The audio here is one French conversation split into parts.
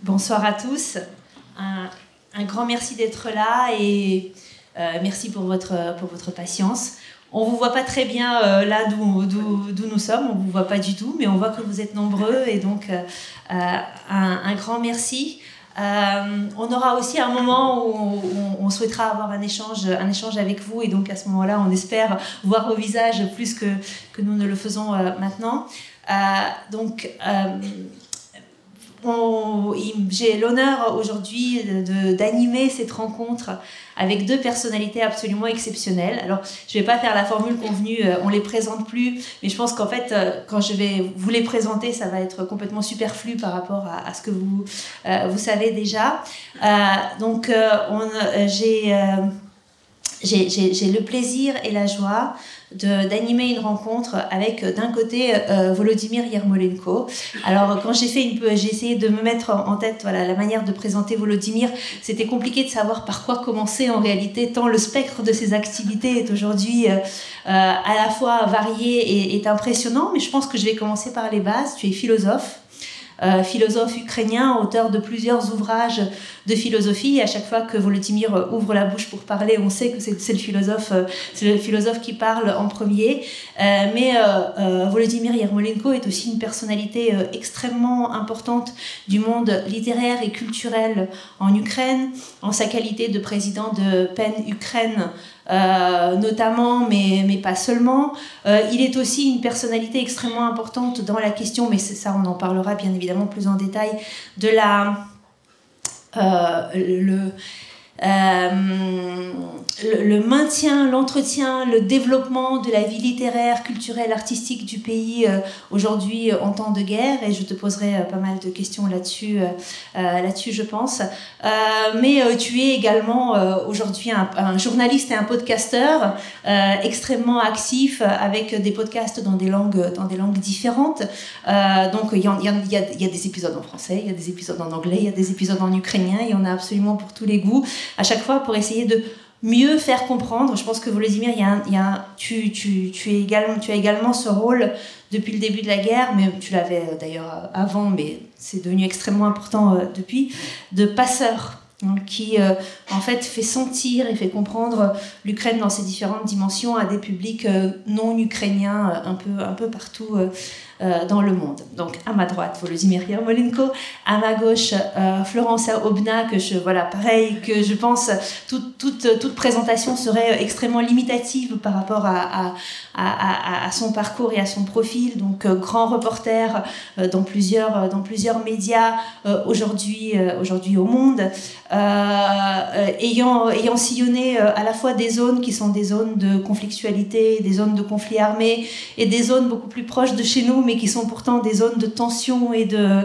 Bonsoir à tous. Un grand merci d'être là et merci pour votre patience. On ne vous voit pas très bien là d'où nous sommes, on ne vous voit pas du tout, mais on voit que vous êtes nombreux et donc un grand merci. On aura aussi un moment où on souhaitera avoir un échange avec vous et donc à ce moment-là, on espère voir vos visages plus que nous ne le faisons maintenant. J'ai l'honneur aujourd'hui d'animer cette rencontre avec deux personnalités absolument exceptionnelles. Alors, je ne vais pas faire la formule convenue, on ne les présente plus, mais je pense qu'en fait, quand je vais vous les présenter, ça va être complètement superflu par rapport à ce que vous savez déjà. J'ai le plaisir et la joie d'animer une rencontre avec d'un côté Volodymyr Yermolenko. Alors quand j'ai essayé de me mettre en tête la manière de présenter Volodymyr, c'était compliqué de savoir par quoi commencer en réalité, tant le spectre de ses activités est aujourd'hui à la fois varié et impressionnant, mais je pense que je vais commencer par les bases. Tu es philosophe ukrainien, auteur de plusieurs ouvrages de philosophie. Et à chaque fois que Volodymyr ouvre la bouche pour parler, on sait que c'est le philosophe qui parle en premier. Mais Volodymyr Yermolenko est aussi une personnalité extrêmement importante du monde littéraire et culturel en Ukraine, en sa qualité de président de PEN Ukraine, notamment, mais pas seulement. Il est aussi une personnalité extrêmement importante dans la question, mais c'est ça, on en parlera bien évidemment plus en détail, de le maintien, l'entretien, le développement de la vie littéraire, culturelle, artistique du pays aujourd'hui en temps de guerre, et je te poserai pas mal de questions là-dessus, je pense. Mais tu es également aujourd'hui un journaliste et un podcasteur extrêmement actif, avec des podcasts dans des langues différentes. Donc il y a des épisodes en français, il y a des épisodes en anglais, il y a des épisodes en ukrainien, il y en a absolument pour tous les goûts, à chaque fois pour essayer de mieux faire comprendre. Je pense que Volodymyr, tu as également ce rôle depuis le début de la guerre, mais tu l'avais d'ailleurs avant, mais c'est devenu extrêmement important depuis, de passeur, qui en fait fait sentir et fait comprendre l'Ukraine dans ses différentes dimensions à des publics non ukrainiens un peu partout dans le monde. Donc à ma droite Volodymyr Yermolenko, à ma gauche Florence Aubna, que je pense toute présentation serait extrêmement limitative par rapport à son parcours et à son profil. Donc grand reporter dans plusieurs médias aujourd'hui au monde, ayant sillonné à la fois des zones qui sont des zones de conflictualité, des zones de conflits armés et des zones beaucoup plus proches de chez nous, mais qui sont pourtant des zones de tension et de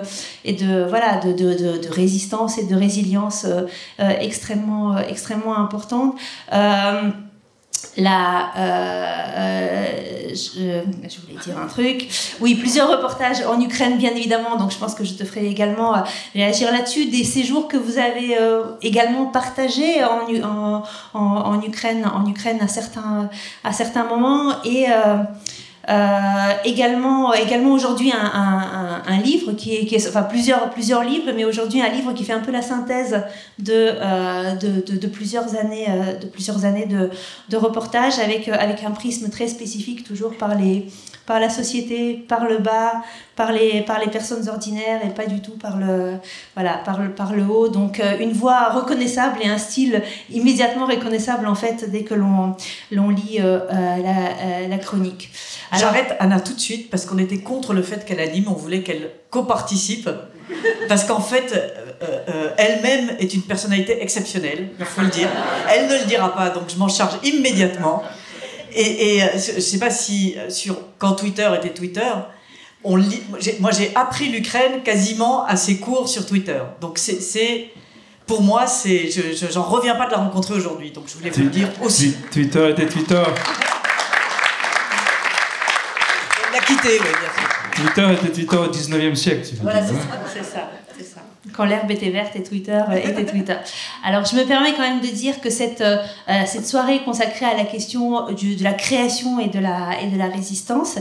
résistance et de résilience extrêmement importantes. Je voulais dire un truc. Oui, plusieurs reportages en Ukraine, bien évidemment, donc je pense que je te ferai également réagir là-dessus. Des séjours que vous avez également partagés en Ukraine à certains moments, et également aujourd'hui un livre qui est enfin plusieurs livres, mais aujourd'hui un livre qui fait un peu la synthèse de plusieurs années de reportage avec un prisme très spécifique, toujours par la société, par le bas, par les personnes ordinaires, et pas du tout par le haut. Donc une voix reconnaissable et un style immédiatement reconnaissable en fait dès que l'on lit la chronique. Alors, j'arrête Anna tout de suite parce qu'on était contre le fait qu'elle anime, on voulait qu'elle coparticipe parce qu'en fait elle-même est une personnalité exceptionnelle, il faut le dire. Elle ne le dira pas, donc je m'en charge immédiatement. Et je ne sais pas si quand Twitter était Twitter, moi j'ai appris l'Ukraine quasiment à ses cours sur Twitter. Donc pour moi, j'en reviens pas de la rencontrer aujourd'hui. Donc je voulais vous le dire aussi. Twitter était Twitter. Elle l'a quitté, oui, bien sûr. Twitter était Twitter au 19e siècle. Voilà, c'est ça. Quand l'herbe était verte et Twitter était Twitter. Alors, je me permets quand même de dire que cette soirée consacrée à la question de la création et de la résistance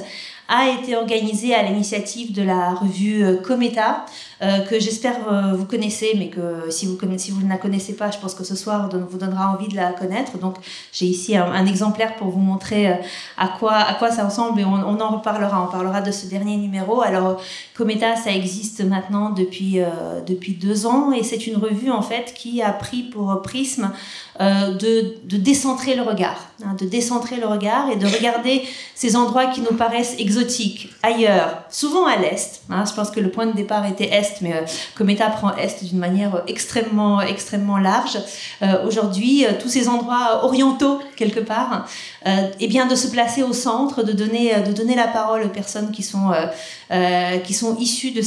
a été organisée à l'initiative de la revue Cometa, que j'espère vous connaissez, mais que si vous ne la connaissez pas, je pense que ce soir vous donnera envie de la connaître. Donc j'ai ici un exemplaire pour vous montrer à quoi ça ressemble, et on en reparlera. On parlera de ce dernier numéro. Alors Cometa, ça existe maintenant depuis 2 ans, et c'est une revue en fait qui a pris pour prisme de décentrer le regard, de décentrer le regard et de regarder ces endroits qui nous paraissent exotiques ailleurs, souvent à l'est. Je pense que le point de départ était est, mais Cometa prend est d'une manière extrêmement large. Aujourd'hui, tous ces endroits orientaux quelque part, et bien de se placer au centre, de donner la parole aux personnes qui sont issues de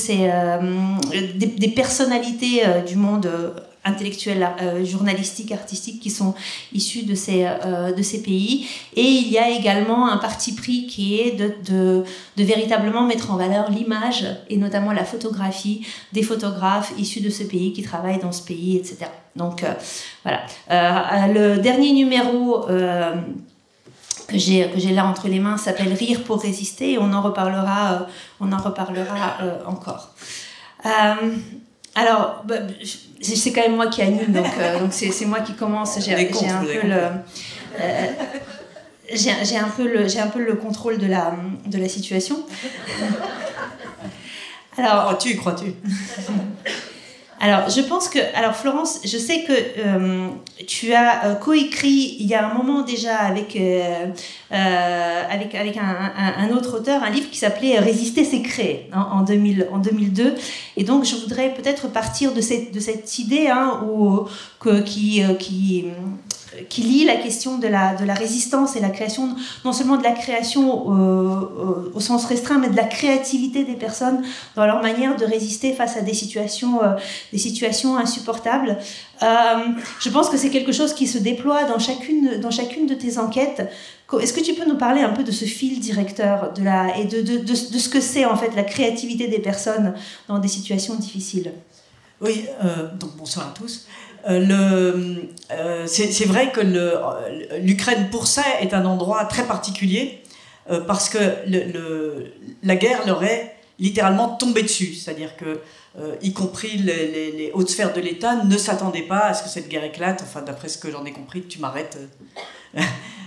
des personnalités du monde intellectuels, journalistiques, artistiques qui sont issus de ces pays. Et il y a également un parti pris qui est de véritablement mettre en valeur l'image et notamment la photographie des photographes issus de ce pays qui travaillent dans ce pays, etc. Donc voilà. Le dernier numéro que j'ai là entre les mains s'appelle Rire pour résister, et on en reparlera encore. Alors, c'est quand même moi qui anime, donc c'est moi qui commence. J'ai un peu le contrôle de la situation. Alors, crois-tu Alors, je pense que... Alors, Florence, je sais que tu as coécrit, il y a un moment déjà, avec un autre auteur, un livre qui s'appelait « Résister, c'est créer » en 2002. Et donc, je voudrais peut-être partir de cette idée qui lie la question de la résistance et la création, non seulement de la création au sens restreint, mais de la créativité des personnes dans leur manière de résister face à des situations insupportables. Je pense que c'est quelque chose qui se déploie dans chacune de tes enquêtes. Est-ce que tu peux nous parler un peu de ce fil directeur et de ce que c'est en fait la créativité des personnes dans des situations difficiles? Oui, donc bonsoir à tous. C'est vrai que l'Ukraine, pour ça, est un endroit très particulier, parce que la guerre leur est littéralement tombée dessus. C'est-à-dire que, y compris les hautes sphères de l'État, ne s'attendaient pas à ce que cette guerre éclate. Enfin, d'après ce que j'en ai compris, tu m'arrêtes.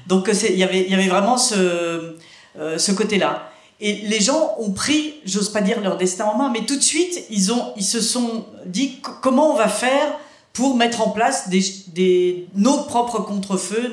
Donc, il y avait vraiment ce côté-là. Et les gens ont pris, j'ose pas dire leur destin en main, mais tout de suite, ils se sont dit comment on va faire pour mettre en place nos propres contre-feux.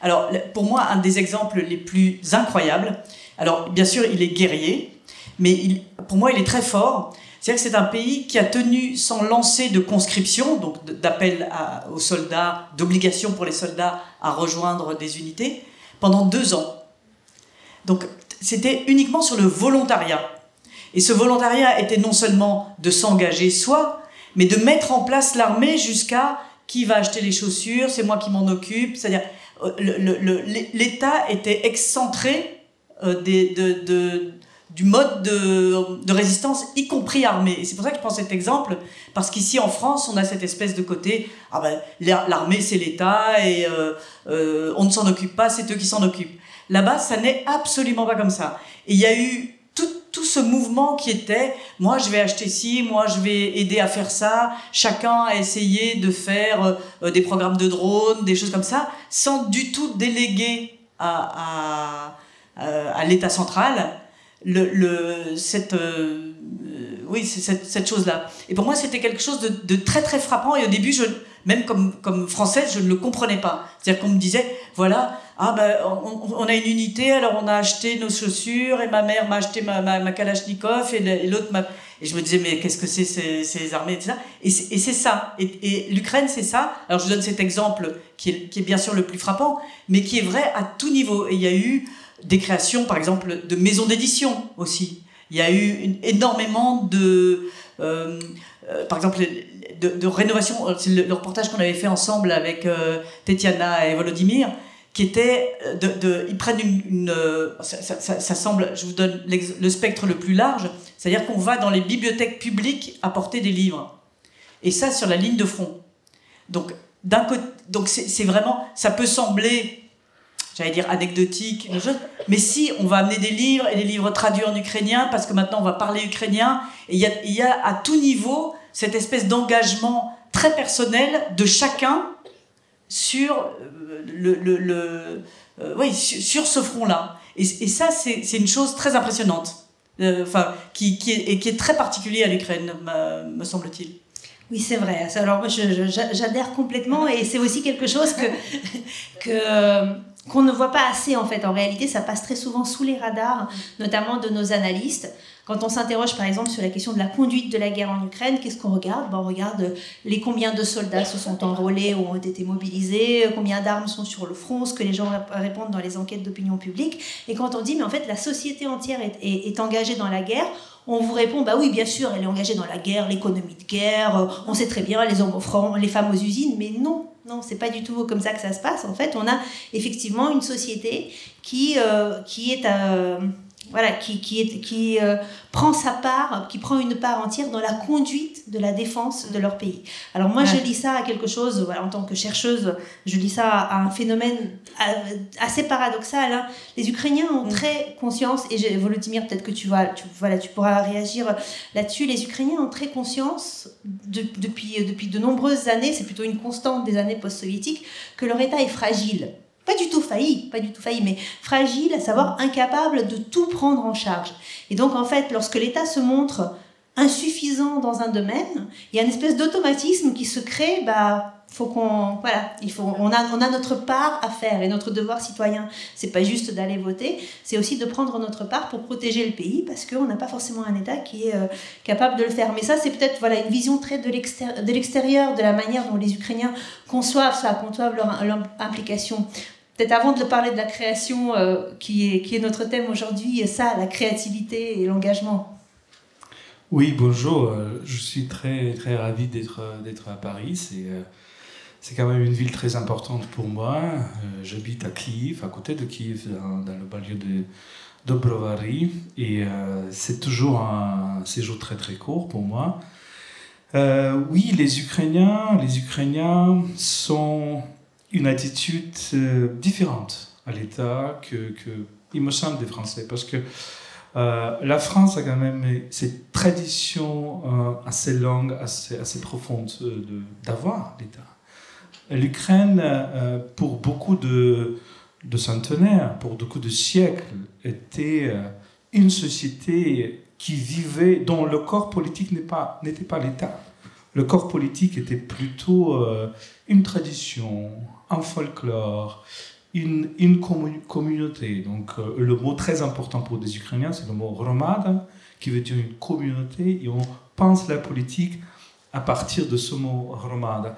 Alors, pour moi, un des exemples les plus incroyables, alors bien sûr, il est guerrier, mais pour moi, il est très fort. C'est-à-dire que c'est un pays qui a tenu sans lancer de conscription, donc d'appel aux soldats, d'obligation pour les soldats à rejoindre des unités, pendant 2 ans. Donc, c'était uniquement sur le volontariat. Et ce volontariat était non seulement de s'engager soi, mais de mettre en place l'armée jusqu'à qui va acheter les chaussures, c'est moi qui m'en occupe. C'est-à-dire, l'État était excentré du mode de résistance, y compris armée. Et c'est pour ça que je prends cet exemple, parce qu'ici en France, on a cette espèce de côté, l'armée c'est l'État et on ne s'en occupe pas, c'est eux qui s'en occupent. Là-bas, ça n'est absolument pas comme ça. Et il y a eu tout ce mouvement qui était « moi, je vais acheter ci, moi, je vais aider à faire ça ». Chacun a essayé de faire des programmes de drones, des choses comme ça, sans du tout déléguer à l'État central cette chose-là. Et pour moi, c'était quelque chose de très, très frappant. Et au début, même comme Française, je ne le comprenais pas. C'est-à-dire qu'on me disait, voilà, on a une unité, alors on a acheté nos chaussures, et ma mère m'a acheté ma Kalachnikov, et l'autre m'a... Et je me disais, mais qu'est-ce que c'est ces armées, etc. Et c'est ça. Et l'Ukraine, c'est ça. Alors, je vous donne cet exemple qui est bien sûr le plus frappant, mais qui est vrai à tout niveau. Et il y a eu des créations, par exemple, de maisons d'édition aussi. Il y a eu énormément par exemple, de rénovation. C'est le reportage qu'on avait fait ensemble avec Tetiana et Volodymyr, qui était ils prennent ça semble, je vous donne le spectre le plus large, c'est-à-dire qu'on va dans les bibliothèques publiques apporter des livres. Et ça, sur la ligne de front. Donc, d'un côté, c'est vraiment, ça peut sembler, j'allais dire anecdotique, mais si on va amener des livres et des livres traduits en ukrainien parce que maintenant on va parler ukrainien, et il y a à tout niveau cette espèce d'engagement très personnel de chacun sur sur ce front-là. Et ça, c'est une chose très impressionnante, qui est très particulier à l'Ukraine, me semble-t-il. Oui, c'est vrai. Alors moi, j'adhère complètement, et c'est aussi quelque chose qu'on ne voit pas assez, en fait. En réalité, ça passe très souvent sous les radars, notamment de nos analystes. Quand on s'interroge, par exemple, sur la question de la conduite de la guerre en Ukraine, qu'est-ce qu'on regarde ? On regarde combien de soldats se sont enrôlés ou ont été mobilisés, combien d'armes sont sur le front, ce que les gens répondent dans les enquêtes d'opinion publique. Et quand on dit, mais en fait, la société entière est engagée dans la guerre, on vous répond, bah oui, bien sûr, elle est engagée dans la guerre, l'économie de guerre, on sait très bien, les hommes au front, les femmes aux usines, mais non, c'est pas du tout comme ça que ça se passe. En fait, on a effectivement une société qui prend sa part, qui prend une part entière dans la conduite de la défense de leur pays. Alors moi, je lis ça à quelque chose, en tant que chercheuse, je lis ça à un phénomène assez paradoxal. Hein. Les Ukrainiens ont très conscience, et Volodymyr, peut-être que tu pourras réagir là-dessus, les Ukrainiens ont très conscience, depuis de nombreuses années, c'est plutôt une constante des années post-soviétiques, que leur État est fragile. Pas du tout failli, mais fragile, à savoir incapable de tout prendre en charge. Et donc, en fait, lorsque l'État se montre insuffisant dans un domaine, il y a une espèce d'automatisme qui se crée, on a notre part à faire, et notre devoir citoyen, c'est pas juste d'aller voter, c'est aussi de prendre notre part pour protéger le pays, parce qu'on n'a pas forcément un État qui est capable de le faire. Mais ça, c'est peut-être une vision très de l'extérieur, de la manière dont les Ukrainiens conçoivent leur implication. Peut-être avant de parler de la création, qui est notre thème aujourd'hui, la créativité et l'engagement. Oui, bonjour. Je suis très, très ravi d'être à Paris. C'est quand même une ville très importante pour moi. J'habite à Kiev, à côté de Kiev, dans le banlieue de Brovary. Et c'est toujours un séjour très, très court pour moi. Oui, les Ukrainiens sont une attitude différente à l'État que il me semble, des Français. Parce que la France a quand même cette tradition assez longue, assez profonde d'avoir l'État. L'Ukraine, pour beaucoup de centenaires, pour beaucoup de siècles, était une société qui vivait, dont le corps politique n'était pas l'État. Le corps politique était plutôt une tradition, un folklore, une communauté. Donc, le mot très important pour les Ukrainiens, c'est le mot hromada, qui veut dire une communauté, et on pense la politique à partir de ce mot hromada.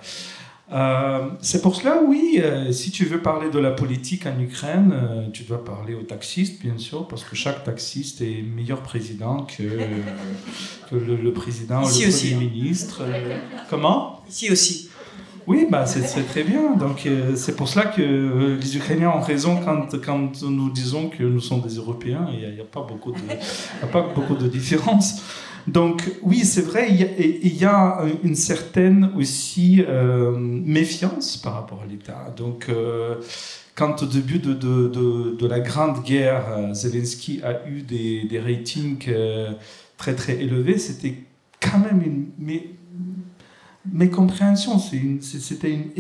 C'est pour cela, oui, si tu veux parler de la politique en Ukraine, tu dois parler aux taxistes, bien sûr, parce que chaque taxiste est meilleur président que le président, ici le aussi, Premier ministre. Comment ? Ici aussi. Oui, c'est très bien. Donc, c'est pour cela que les Ukrainiens ont raison quand nous disons que nous sommes des Européens. Il n'y a pas beaucoup de différence. Donc, oui, c'est vrai, il y a une certaine aussi méfiance par rapport à l'État. Donc, quand au début de la Grande Guerre, Zelensky a eu des ratings très, très élevés, c'était quand même une mécompréhension. C'était une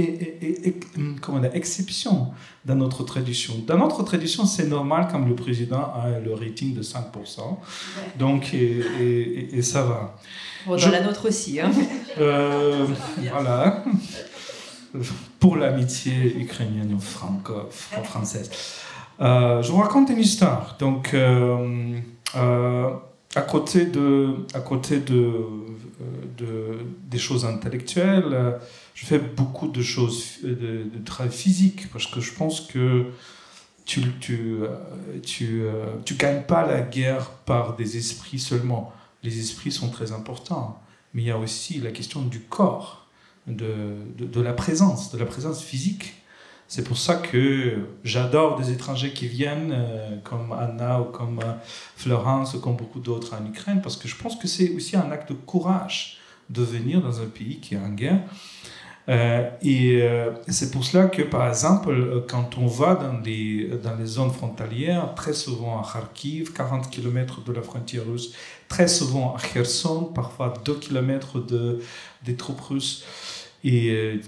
exception dans notre tradition. Dans notre tradition, c'est normal quand le président a le rating de 5%. Donc, et ça va. Bon, dans la nôtre aussi. Hein. Voilà. Pour l'amitié ukrainienne ou franco-française. Je vous raconte une histoire. Donc, à côté des choses intellectuelles, je fais beaucoup de choses de travail physique, parce que je pense que tu gagnes pas la guerre par des esprits seulement. Les esprits sont très importants, mais il y a aussi la question du corps, de la présence physique. C'est pour ça que j'adore des étrangers qui viennent, comme Anna ou comme Florence ou comme beaucoup d'autres en Ukraine, parce que je pense que c'est aussi un acte de courage de venir dans un pays qui est en guerre. C'est pour cela que, par exemple, quand on va dans les zones frontalières, très souvent à Kharkiv, 40 km de la frontière russe, très souvent à Kherson, parfois 2 km des troupes russes, et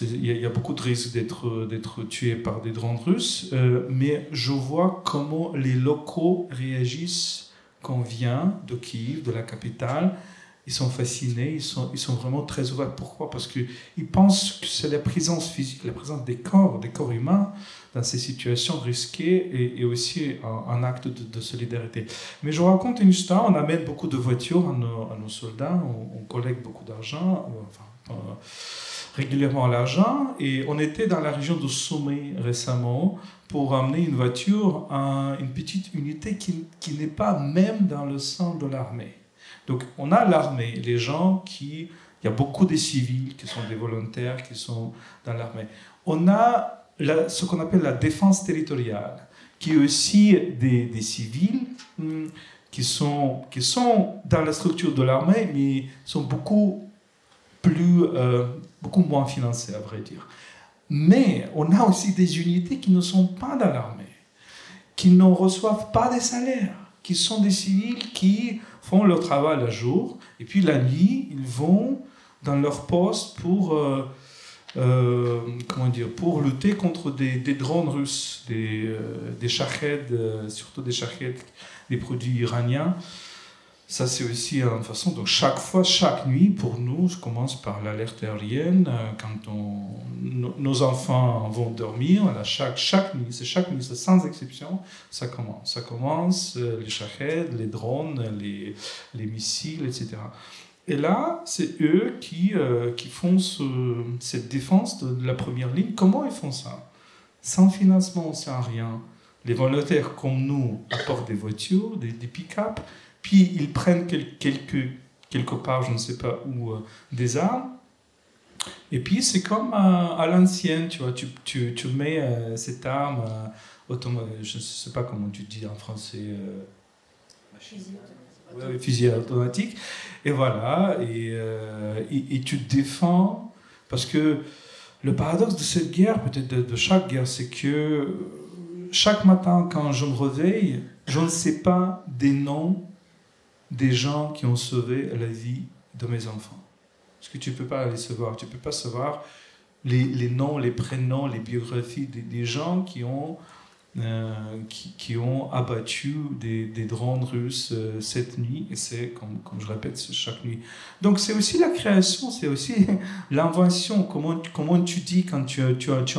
il y a beaucoup de risques d'être tués par des drones russes, mais je vois comment les locaux réagissent quand on vient de Kiev, de la capitale. Ils sont fascinés, ils sont vraiment très ouverts. Pourquoi? Parce qu'ils pensent que c'est la présence physique, la présence des corps humains dans ces situations risquées et aussi un acte de solidarité. Mais je vous raconte une histoire. On amène beaucoup de voitures à nos soldats, on collecte beaucoup d'argent, régulièrement l'argent, et on était dans la région de Soumy récemment pour amener une voiture à une petite unité qui n'est pas même dans le sein de l'armée. Donc, on a l'armée, les gens il y a beaucoup de civils qui sont des volontaires qui sont dans l'armée. On a ce qu'on appelle la défense territoriale, qui est aussi des civils qui sont dans la structure de l'armée, mais sont beaucoup moins financés, à vrai dire. Mais on a aussi des unités qui ne sont pas dans l'armée, qui ne reçoivent pas des salaires, qui sont des civils qui font leur travail le jour, et puis la nuit, ils vont dans leur poste pour lutter contre des drones russes, des shaheds, surtout des shaheds, des produits iraniens. Ça, c'est aussi une façon. Donc, chaque nuit, pour nous, je commence par l'alerte aérienne. Quand nos enfants vont dormir, là, chaque nuit, c'est sans exception, ça commence. Ça commence, les shaheds, les drones, les missiles, etc. Et là, c'est eux qui font cette défense de la première ligne. Comment ils font ça? Sans financement, sans rien. Les volontaires comme nous apportent des voitures, des pick-up. Puis ils prennent quelque part, je ne sais pas où, des armes. Et puis c'est comme à l'ancienne, tu vois, tu mets cette arme, je ne sais pas comment tu dis en français, fusil automatique. Et voilà, et tu te défends. Parce que le paradoxe de cette guerre, peut-être de chaque guerre, c'est que chaque matin quand je me réveille, je ne sais pas des noms des gens qui ont sauvé la vie de mes enfants. Parce que tu ne peux pas les savoir. Tu ne peux pas savoir les noms, les prénoms, les biographies des gens qui ont abattu des drones russes cette nuit. Et c'est, comme je répète, c'est chaque nuit. Donc c'est aussi la création, c'est aussi l'invention. Comment tu dis quand tu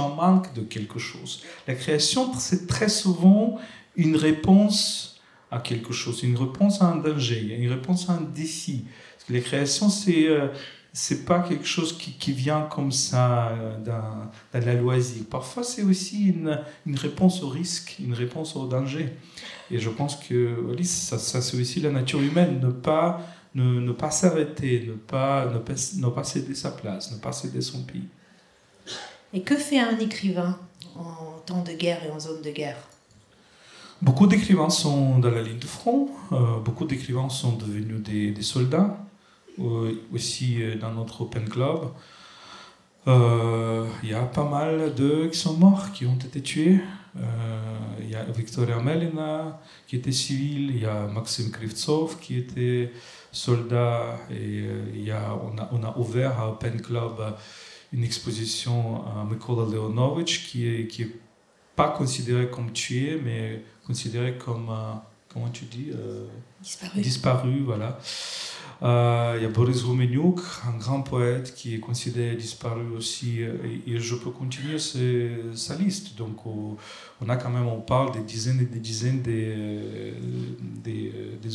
en manques de quelque chose. La création, c'est très souvent une réponse à quelque chose, une réponse à un danger, une réponse à un défi. Parce que les créations, c'est pas quelque chose qui vient comme ça dans la loisir. Parfois, c'est aussi une réponse au risque, une réponse au danger. Et je pense que ça c'est aussi la nature humaine, ne pas s'arrêter, ne pas céder sa place, ne pas céder son pays. Et que fait un écrivain en temps de guerre et en zone de guerre? Beaucoup d'écrivains sont dans la ligne de front, beaucoup d'écrivains sont devenus des soldats, aussi dans notre Open Club. Il y a pas mal d'eux qui sont morts, qui ont été tués. Il y a Victoria Melina qui était civile, il y a Maxim Krivtsov qui était soldat, et on a ouvert à Open Club une exposition à Mykola Leonovich qui est pas considéré comme tué, mais considéré comme, comment tu dis, disparu, voilà. Il y a Boris Rumeniuk, un grand poète qui est considéré disparu aussi, et je peux continuer sa liste. Donc on a quand même, on parle des dizaines et des dizaines des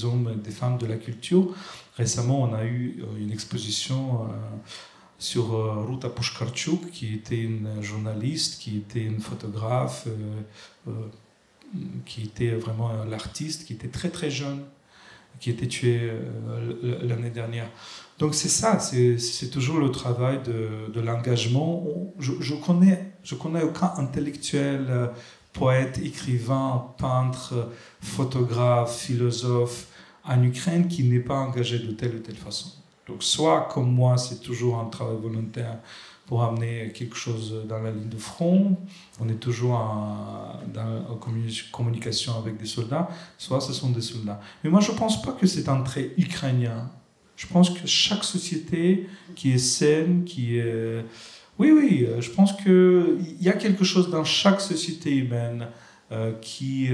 hommes et des femmes de la culture. Récemment, on a eu une exposition sur Ruta Pushkarchuk, qui était une journaliste, qui était une photographe, qui était vraiment l'artiste, qui était très très jeune, qui était tué l'année dernière. Donc c'est ça, c'est toujours le travail de l'engagement. Je connais aucun intellectuel, poète, écrivain, peintre, photographe, philosophe en Ukraine qui n'est pas engagé de telle ou telle façon. Donc soit comme moi, c'est toujours un travail volontaire pour amener quelque chose dans la ligne de front. On est toujours en communication avec des soldats, soit ce sont des soldats. Mais moi, je ne pense pas que c'est un trait ukrainien. Je pense que chaque société qui est saine, qui est... Oui, je pense qu'il y a quelque chose dans chaque société humaine qui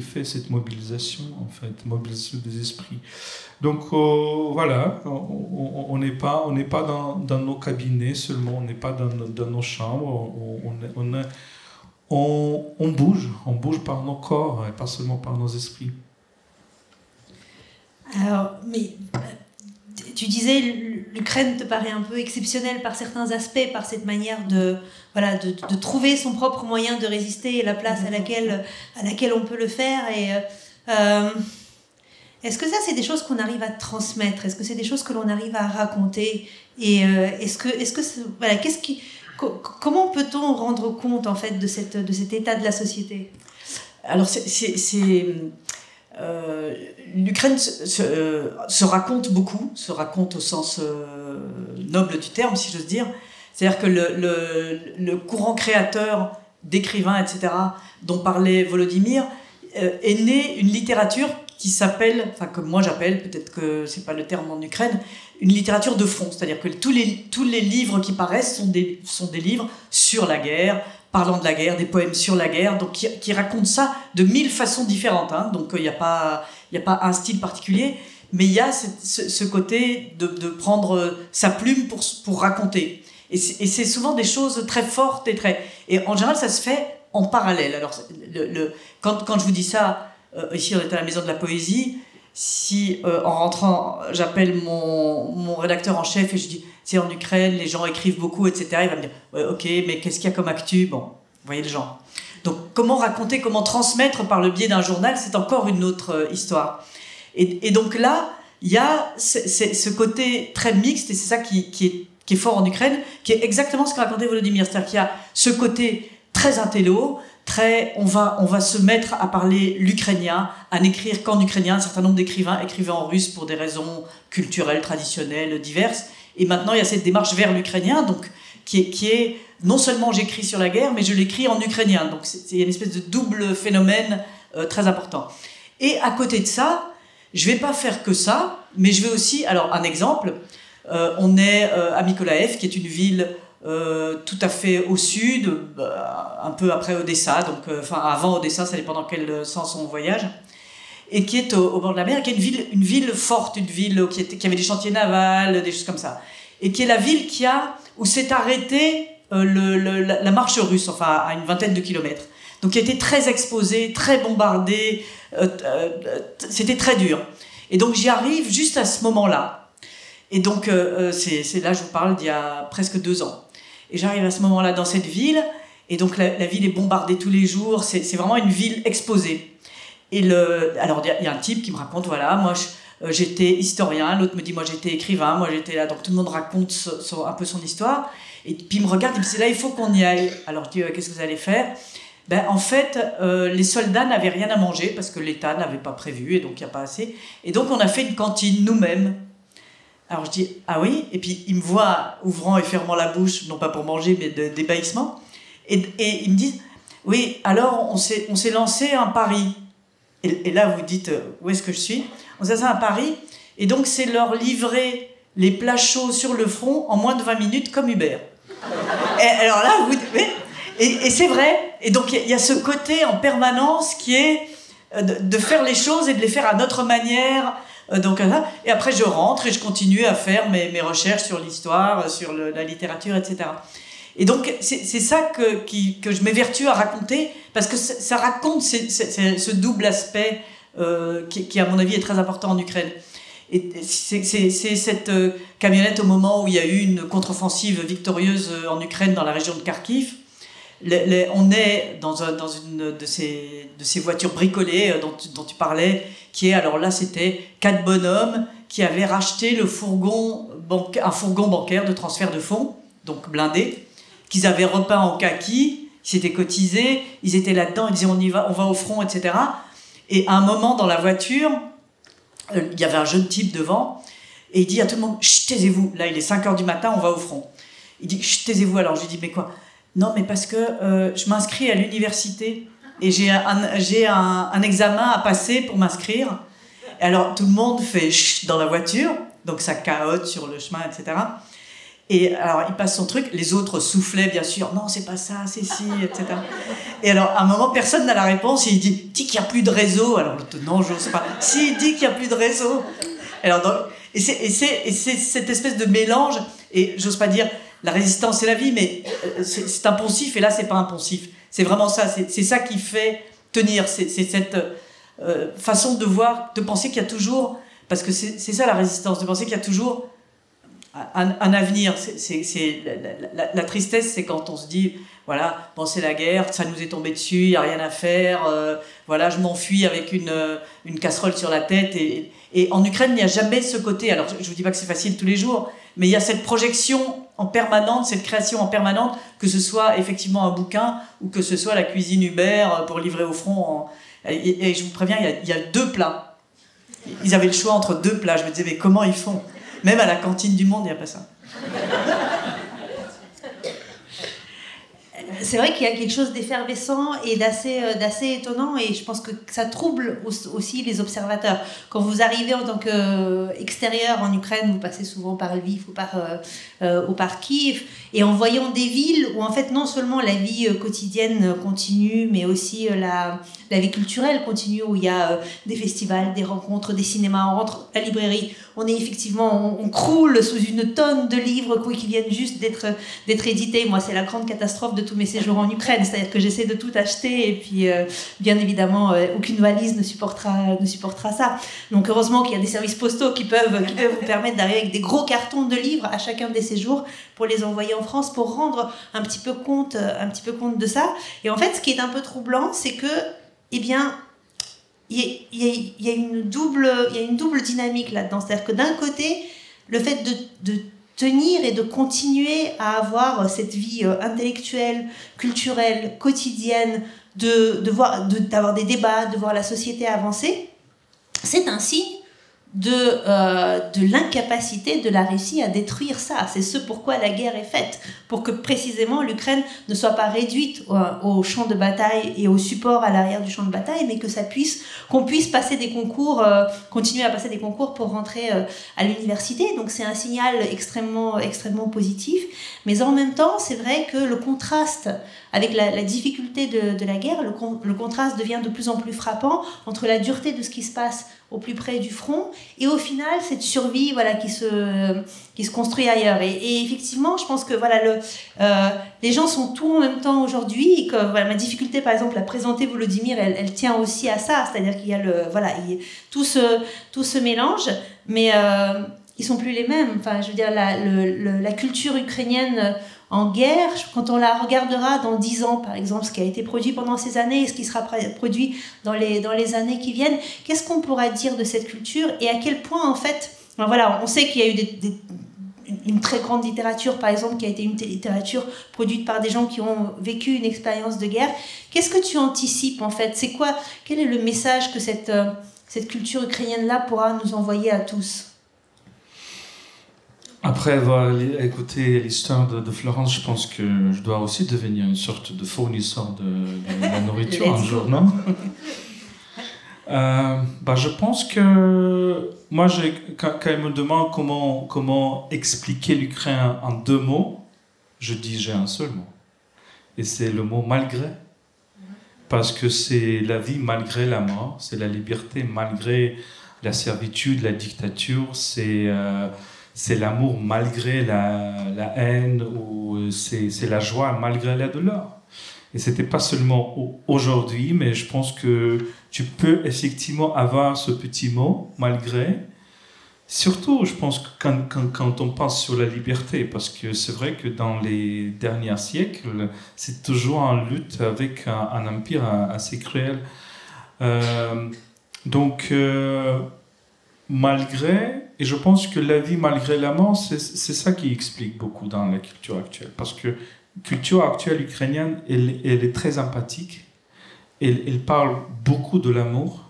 fait cette mobilisation, en fait, mobilisation des esprits. Donc voilà, on n'est pas dans nos cabinets seulement, on n'est pas dans nos chambres, on bouge par nos corps et pas seulement par nos esprits. Alors, mais tu disais, l'Ukraine te paraît un peu exceptionnelle par certains aspects, par cette manière de trouver son propre moyen de résister et la place à laquelle on peut le faire. Et est-ce que ça, c'est des choses qu'on arrive à transmettre? Est-ce que c'est des choses que l'on arrive à raconter? Et comment peut-on rendre compte en fait de cet état de la société? Alors l'Ukraine se raconte beaucoup, se raconte au sens noble du terme, si j'ose dire. C'est-à-dire que le courant créateur d'écrivains, etc., dont parlait Volodymyr, est né une littérature qui s'appelle, enfin que moi j'appelle, peut-être que c'est pas le terme en Ukraine, une littérature de front. C'est-à-dire que tous les livres qui paraissent sont des livres sur la guerre, parlant de la guerre, des poèmes sur la guerre, donc qui racontent ça de 1000 façons différentes. Hein. Donc il n'y a pas un style particulier, mais il y a ce côté de prendre sa plume pour raconter. Et c'est souvent des choses très fortes et en général ça se fait en parallèle. Alors quand je vous dis ça, ici on est à la Maison de la Poésie, si en rentrant j'appelle mon rédacteur en chef et je dis c'est en Ukraine, les gens écrivent beaucoup, etc. Il va me dire ouais, ok, mais qu'est-ce qu'il y a comme actu? Bon, vous voyez le genre. Donc comment raconter, comment transmettre par le biais d'un journal, c'est encore une autre histoire. Et donc là, il y a ce côté très mixte, et c'est ça qui est fort en Ukraine, qui est exactement ce que racontait Volodymyr. C'est-à-dire qu'il y a ce côté très intello, on va se mettre à parler l'ukrainien, à n'écrire qu'en ukrainien. Un certain nombre d'écrivains écrivaient en russe pour des raisons culturelles, traditionnelles, diverses. Et maintenant, il y a cette démarche vers l'ukrainien, donc qui est non seulement j'écris sur la guerre, mais je l'écris en ukrainien. Donc il y a une espèce de double phénomène très important. Et à côté de ça, je vais pas faire que ça, mais je vais aussi... Alors, un exemple, on est à Mykolaïv, qui est une ville tout à fait au sud, un peu après Odessa, donc avant Odessa, ça dépend dans quel sens on voyage, et qui est au bord de la mer, qui est une ville forte, une ville qui avait des chantiers navals, des choses comme ça, et qui est la ville où s'est arrêtée la marche russe, enfin à une vingtaine de kilomètres. Donc qui a été très exposée, très bombardée, c'était très dur. Et donc j'y arrive juste à ce moment-là. Et donc c'est là, je vous parle d'il y a presque 2 ans. Et j'arrive à ce moment-là dans cette ville, et donc la ville est bombardée tous les jours, c'est vraiment une ville exposée. Et alors il y a un type qui me raconte, voilà, moi j'étais historien, l'autre me dit, moi j'étais écrivain, moi j'étais là, donc tout le monde raconte un peu son histoire. Et puis il me regarde, il me dit, c'est là, il faut qu'on y aille. Alors je dis, qu'est-ce que vous allez faire? En fait, les soldats n'avaient rien à manger parce que l'État n'avait pas prévu, et donc il n'y a pas assez. Et donc on a fait une cantine nous-mêmes. Alors je dis, ah oui? Et puis il me voit ouvrant et fermant la bouche, non pas pour manger, mais d'ébahissement. Et ils me disent, oui, alors on s'est lancé un pari. Et là vous dites, où est-ce que je suis? On s'est lancé un pari, et donc c'est leur livrer les plats chauds sur le front en moins de 20 minutes comme Uber. Et alors là, vous dites, et c'est vrai. Et donc il y a ce côté en permanence qui est de faire les choses et de les faire à notre manière. Et après je rentre et je continue à faire mes recherches sur l'histoire, sur la littérature, etc. Et donc c'est ça que je m'évertue à raconter, parce que ça raconte ce double aspect qui à mon avis est très important en Ukraine. Et c'est cette camionnette au moment où il y a eu une contre-offensive victorieuse en Ukraine dans la région de Kharkiv. On est dans une de ces voitures bricolées dont tu parlais, qui est, alors là c'était 4 bonhommes qui avaient racheté un fourgon bancaire de transfert de fonds, donc blindé, qu'ils avaient repeint en kaki, ils s'étaient cotisés, ils étaient là-dedans, ils disaient on va au front, etc. Et à un moment dans la voiture, il y avait un jeune type devant, et il dit à tout le monde, chut, taisez-vous, là il est 5h du matin, on va au front. Il dit, chut, taisez-vous. Alors je lui dis, mais quoi? Non, mais parce que je m'inscris à l'université et j'ai un examen à passer pour m'inscrire. Et alors tout le monde fait chut dans la voiture, donc ça cahote sur le chemin, etc. Et alors il passe son truc, les autres soufflaient bien sûr, non c'est pas ça, c'est si, etc. Et alors à un moment personne n'a la réponse, et il dit qu'il n'y a plus de réseau. Alors non, j'ose pas. Si, il dit qu'il n'y a plus de réseau. Alors donc, et c'est cette espèce de mélange, et j'ose pas dire la résistance c'est la vie, mais c'est un poncif, et là c'est pas un poncif. C'est vraiment ça, c'est ça qui fait tenir, c'est cette façon de voir, de penser qu'il y a toujours, parce que c'est ça la résistance, de penser qu'il y a toujours un avenir. La tristesse, c'est quand on se dit, voilà, bon, c'est la guerre, ça nous est tombé dessus, il n'y a rien à faire, voilà, je m'enfuis avec une casserole sur la tête. Et en Ukraine, il n'y a jamais ce côté, alors je ne vous dis pas que c'est facile tous les jours, mais il y a cette projection en permanente, cette création en permanente, que ce soit effectivement un bouquin, ou que ce soit la cuisine Uber pour livrer au front. Et je vous préviens, il y a 2 plats. Ils avaient le choix entre 2 plats. Je me disais, mais comment ils font? Même à la cantine du Monde, il n'y a pas ça. C'est vrai qu'il y a quelque chose d'effervescent et d'assez étonnant, et je pense que ça trouble aussi les observateurs. Quand vous arrivez en tant qu'extérieur en Ukraine, vous passez souvent par Lviv ou par Kiev, et en voyant des villes où en fait non seulement la vie quotidienne continue, mais aussi la vie culturelle continue, où il y a des festivals, des rencontres, des cinémas, on rentre à la librairie, on croule sous une tonne de livres qui viennent juste d'être édités. Moi, c'est la grande catastrophe de tous mes séjours en Ukraine, c'est-à-dire que j'essaie de tout acheter, et puis bien évidemment aucune valise ne supportera ça. Donc heureusement qu'il y a des services postaux qui peuvent vous permettre d'arriver avec des gros cartons de livres à chacun des séjours pour les envoyer en France, pour rendre un petit peu compte de ça. Et en fait, ce qui est un peu troublant, c'est que, eh bien, il y a une double dynamique là-dedans. C'est-à-dire que d'un côté, le fait de tenir et de continuer à avoir cette vie intellectuelle, culturelle, quotidienne, d'avoir des débats, de voir la société avancer, c'est un signe de l'incapacité de la Russie à détruire ça. C'est ce pourquoi la guerre est faite, pour que précisément l'Ukraine ne soit pas réduite au champ de bataille et au support à l'arrière du champ de bataille, mais que qu'on puisse passer des concours, continuer à passer des concours pour rentrer à l'université. Donc c'est un signal extrêmement positif, mais en même temps c'est vrai que le contraste avec la difficulté de la guerre, le contraste devient de plus en plus frappant entre la dureté de ce qui se passe au plus près du front et au final cette survie qui se construit ailleurs. Et effectivement, je pense que les gens sont tout en même temps aujourd'hui, et que ma difficulté par exemple à présenter Volodymyr, elle tient aussi à ça, c'est-à-dire qu'il y a tout ce mélange, mais ils sont plus les mêmes. Enfin, je veux dire, la culture ukrainienne en guerre, quand on la regardera dans 10 ans, par exemple, ce qui a été produit pendant ces années et ce qui sera produit dans les années qui viennent, qu'est-ce qu'on pourra dire de cette culture, et à quel point, en fait, on sait qu'il y a eu une très grande littérature, par exemple, qui a été une littérature produite par des gens qui ont vécu une expérience de guerre. Qu'est-ce que tu anticipes, en fait? Quel est le message que cette culture ukrainienne-là pourra nous envoyer à tous? Après avoir écouté l'histoire de Florence, je pense que je dois aussi devenir une sorte de fournisseur de la nourriture un jour, non? Je pense que moi, quand elle me demande comment expliquer l'Ukraine en 2 mots, je dis j'ai un seul mot. Et c'est le mot malgré. Parce que c'est la vie malgré la mort, c'est la liberté malgré la servitude, la dictature, c'est l'amour malgré la haine, ou c'est la joie malgré la douleur. Et c'était pas seulement aujourd'hui, mais je pense que tu peux effectivement avoir ce petit mot malgré. Surtout, je pense que quand on pense sur la liberté, parce que c'est vrai que dans les derniers siècles, c'est toujours en lutte avec un empire assez cruel. Malgré, et je pense que la vie malgré la mort, c'est ça qui explique beaucoup dans la culture actuelle. Parce que la culture actuelle ukrainienne, elle est très empathique. Elle parle beaucoup de l'amour.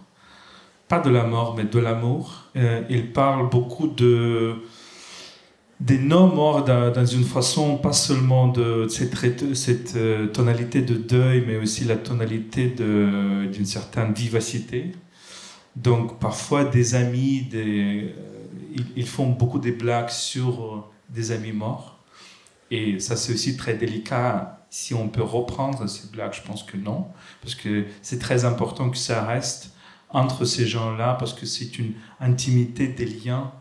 Pas de la mort, mais de l'amour. Elle parle beaucoup des non-morts dans une façon, pas seulement de cette tonalité de deuil, mais aussi la tonalité d'une certaine vivacité. Donc parfois des amis, ils font beaucoup de blagues sur des amis morts. Et ça c'est aussi très délicat. Si on peut reprendre ces blagues, je pense que non. Parce que c'est très important que ça reste entre ces gens-là, parce que c'est une intimité des liens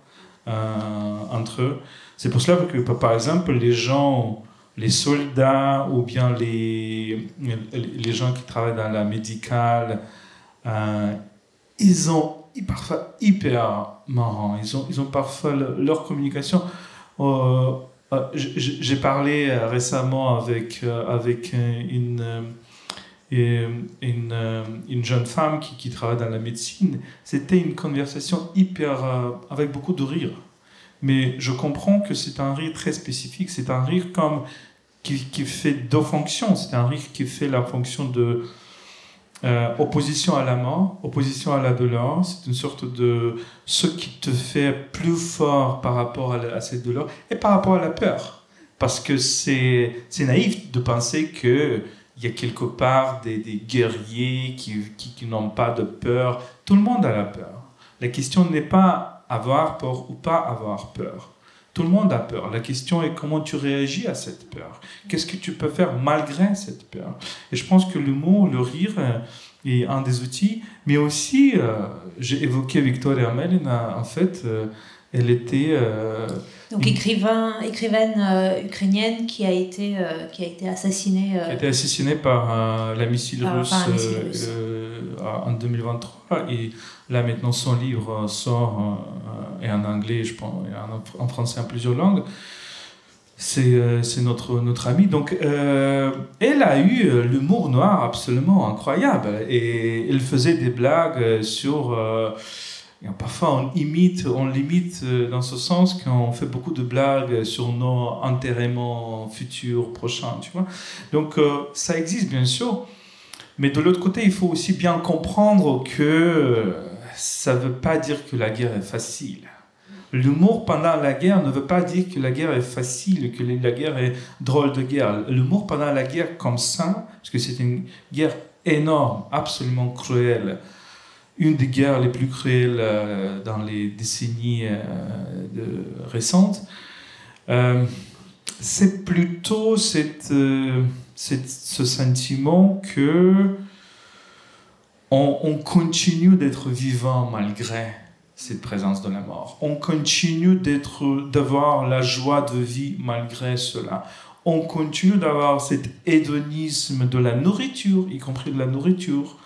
entre eux. C'est pour cela que, par exemple, les gens, les soldats ou bien les gens qui travaillent dans la médicale, ils sont parfois hyper marrants. Ils ont parfois leur communication. J'ai parlé récemment avec une jeune femme qui travaille dans la médecine. C'était une conversation avec beaucoup de rire. Mais je comprends que c'est un rire très spécifique. C'est un rire qui fait deux fonctions. C'est un rire qui fait la fonction de opposition à la mort, opposition à la douleur. C'est une sorte de ce qui te fait plus fort par rapport à cette douleur et par rapport à la peur. Parce que c'est naïf de penser qu'il y a quelque part des guerriers qui n'ont pas de peur. Tout le monde a la peur. La question n'est pas avoir peur ou pas avoir peur. Tout le monde a peur. La question est comment tu réagis à cette peur. Qu'est-ce que tu peux faire malgré cette peur? Et je pense que l'humour, le rire est un des outils. Mais aussi, j'ai évoqué Victoria Amelina. En fait, elle était... Donc écrivaine ukrainienne qui a été assassinée. Qui a été assassinée par la missile russe en 2023. Et là, maintenant, son livre sort et en anglais, je pense, et en français, en plusieurs langues. C'est notre amie. Donc, elle a eu l'humour noir absolument incroyable. Et elle faisait des blagues sur... parfois, on limite dans ce sens qu'on fait beaucoup de blagues sur nos enterrements futurs, prochains, tu vois. Donc, ça existe, bien sûr. Mais de l'autre côté, il faut aussi bien comprendre que ça ne veut pas dire que la guerre est facile. L'humour pendant la guerre ne veut pas dire que la guerre est facile, que la guerre est drôle de guerre. L'humour pendant la guerre comme ça, parce que c'est une guerre énorme, absolument cruelle, une des guerres les plus cruelles dans les décennies récentes, c'est plutôt ce sentiment que on continue d'être vivant malgré cette présence de la mort. On continue d'avoir la joie de vie malgré cela. On continue d'avoir cet hédonisme de la nourriture, y compris de la nourriture,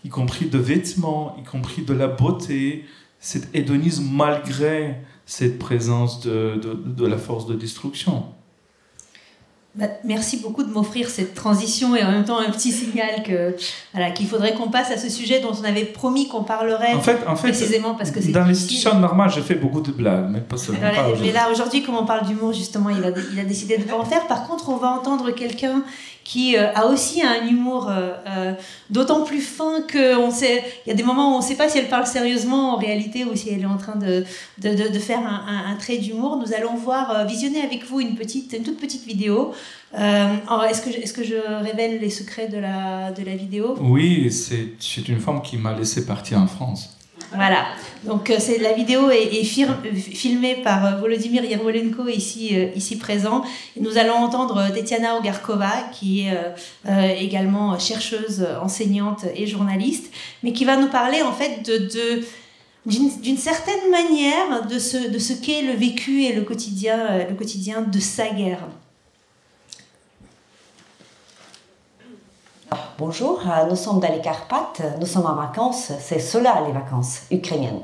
y compris de vêtements, y compris de la beauté, cet hédonisme malgré cette présence de la force de destruction. Merci beaucoup de m'offrir cette transition et en même temps un petit signal qu'il faudrait qu'on passe à ce sujet dont on avait promis qu'on parlerait en fait, précisément parce que c'est dans l'institution normale, j'ai fait beaucoup de blagues, mais pas seulement. Mais là, aujourd'hui, comme on parle d'humour, justement, il a décidé de ne pas en faire. Par contre, on va entendre quelqu'un qui a aussi un humour d'autant plus fin qu'on sait... Il y a des moments où on ne sait pas si elle parle sérieusement en réalité ou si elle est en train de faire un trait d'humour. Nous allons visionner avec vous une toute petite vidéo. Est-ce que je révèle les secrets de la vidéo? Oui, c'est une femme qui m'a laissé partir en France. Voilà, donc la vidéo est filmée par Volodymyr Yermolenko ici présent. Et nous allons entendre Tetiana Ogarkova, qui est également chercheuse, enseignante et journaliste, mais qui va nous parler en fait d'une certaine manière de ce qu'est le vécu et le quotidien de sa guerre. Bonjour, nous sommes dans les Carpates, nous sommes en vacances, c'est cela les vacances ukrainiennes.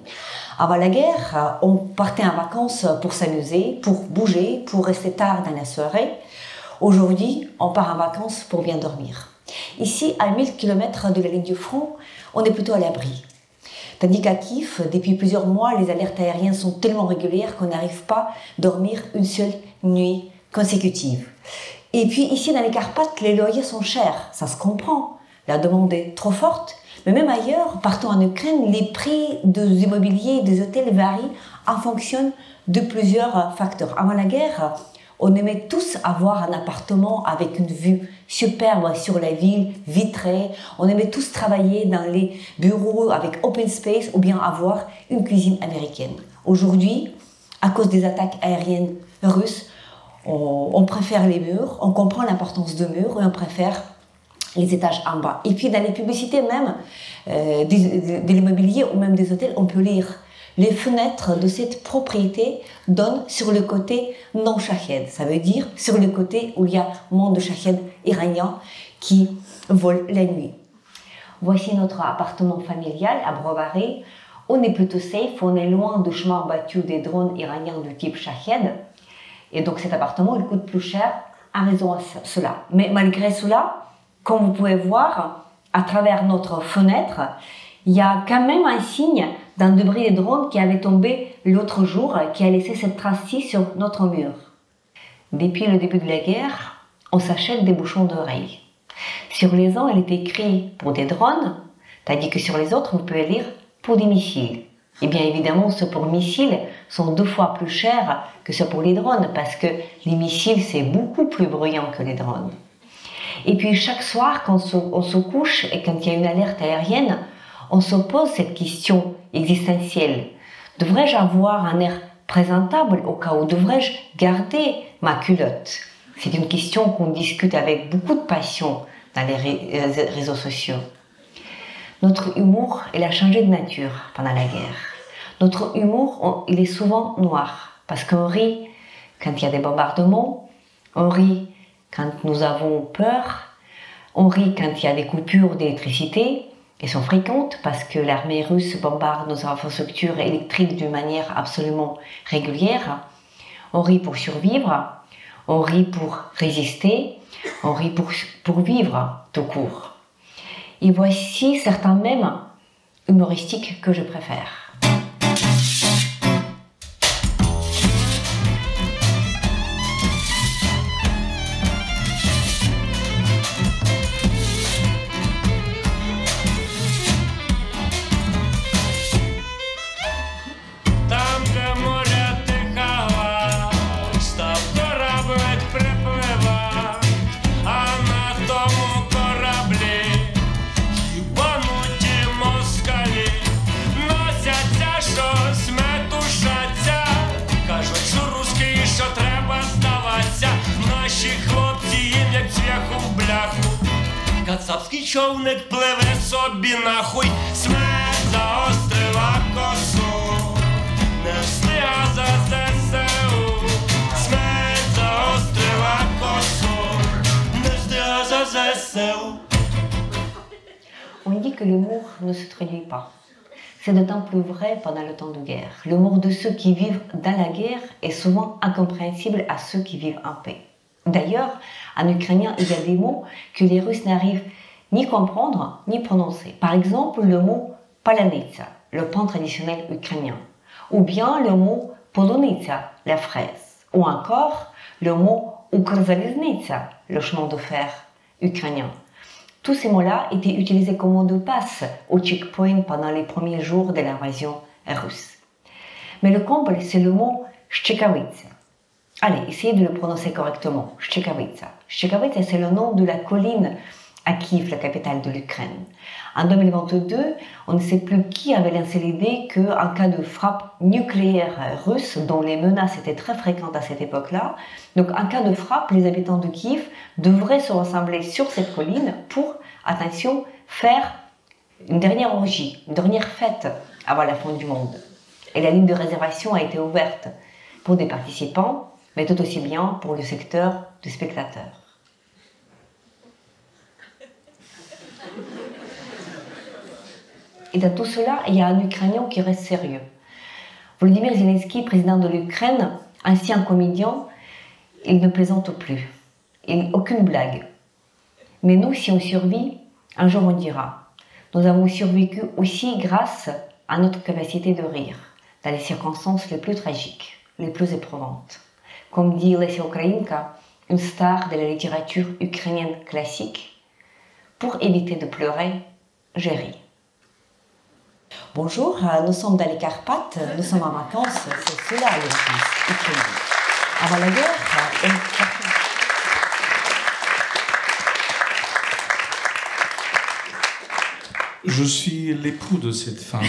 Avant la guerre, on partait en vacances pour s'amuser, pour bouger, pour rester tard dans la soirée. Aujourd'hui, on part en vacances pour bien dormir. Ici, à 1000 km de la ligne du front, on est plutôt à l'abri. Tandis qu'à Kiev, depuis plusieurs mois, les alertes aériennes sont tellement régulières qu'on n'arrive pas à dormir une seule nuit consécutive. Et puis ici dans les Carpates, les loyers sont chers, ça se comprend. La demande est trop forte, Mais même ailleurs, partout en Ukraine, les prix des immobiliers et des hôtels varient en fonction de plusieurs facteurs. Avant la guerre, on aimait tous avoir un appartement avec une vue superbe sur la ville, vitrée. On aimait tous travailler dans les bureaux avec open space ou bien avoir une cuisine américaine. Aujourd'hui, à cause des attaques aériennes russes, on préfère les murs, on comprend l'importance de murs et on préfère les étages en bas. Et puis dans les publicités même de l'immobilier ou même des hôtels, on peut lire les fenêtres de cette propriété donnent sur le côté non shahed. Ça veut dire sur le côté où il y a moins de shahed iraniens qui volent la nuit. Voici notre appartement familial à Brovary. On est plutôt safe, on est loin du chemin battu des drones iraniens du type shahed. Et donc cet appartement, il coûte plus cher en raison de cela. Mais malgré cela, comme vous pouvez voir, à travers notre fenêtre, il y a quand même un signe d'un débris de drone qui avait tombé l'autre jour, qui a laissé cette trace-ci sur notre mur. Depuis le début de la guerre, on s'achète des bouchons d'oreilles. Sur les uns, il est écrit pour des drones, tandis que sur les autres, vous pouvez lire pour des missiles. Et bien évidemment, ceux pour missiles sont 2 fois plus chers que ceux pour les drones, parce que les missiles, c'est beaucoup plus bruyant que les drones. Et puis chaque soir, quand on se couche et quand il y a une alerte aérienne, on se pose cette question existentielle. Devrais-je avoir un air présentable au cas où? Devrais-je garder ma culotte? C'est une question qu'on discute avec beaucoup de passion dans les réseaux sociaux. Notre humour, il a changé de nature pendant la guerre. Notre humour, il est souvent noir, parce qu'on rit quand il y a des bombardements, on rit quand nous avons peur, on rit quand il y a des coupures d'électricité, elles sont fréquentes parce que l'armée russe bombarde nos infrastructures électriques d'une manière absolument régulière. On rit pour survivre, on rit pour résister, on rit pour vivre tout court. Et voici certains mèmes humoristiques que je préfère. Кацапський човник пливе собі нахуй, смерть заострила косу, не встига за ЗСУ, смерть заострила косу, не встига за ЗСУ. On dit que l'humour ne se traduit pas. C'est d'autant plus vrai pendant le temps de guerre. L'humour de ceux qui vivent dans la guerre est souvent incompréhensible à ceux qui vivent en paix. D'ailleurs, en ukrainien, il y a des mots que les Russes n'arrivent ni comprendre ni prononcer. Par exemple, le mot palanitsa, le pain traditionnel ukrainien, ou bien le mot polonitsa, la fraise, ou encore le mot ukrzaliznitsa, le chemin de fer ukrainien. Tous ces mots-là étaient utilisés comme mot de passe au checkpoint pendant les premiers jours de l'invasion russe. Mais le comble, c'est le mot Shchekavitsa. Allez, essayez de le prononcer correctement. Shchekavitsa. Shchekavitsa, c'est le nom de la colline à Kiev, la capitale de l'Ukraine. En 2022, on ne sait plus qui avait lancé l'idée qu'en cas de frappe nucléaire russe, dont les menaces étaient très fréquentes à cette époque-là, donc en cas de frappe, les habitants de Kiev devraient se rassembler sur cette colline pour, attention, faire une dernière orgie, une dernière fête avant la fin du monde. Et la ligne de réservation a été ouverte pour des participants, mais tout aussi bien pour le secteur des spectateurs. Et dans tout cela, il y a un Ukrainien qui reste sérieux. Volodymyr Zelensky, président de l'Ukraine, ancien comédien, il ne plaisante plus. Aucune blague. Mais nous, si on survit, un jour on dira. Nous avons survécu aussi grâce à notre capacité de rire, dans les circonstances les plus tragiques, les plus éprouvantes. Comme dit Lesya Ukrainka, une star de la littérature ukrainienne classique, pour éviter de pleurer, j'ai ri. Bonjour, nous sommes dans les Carpates, nous sommes en vacances, c'est cela les vacances ukrainiennes. Avant la guerre, Je suis l'époux de cette femme.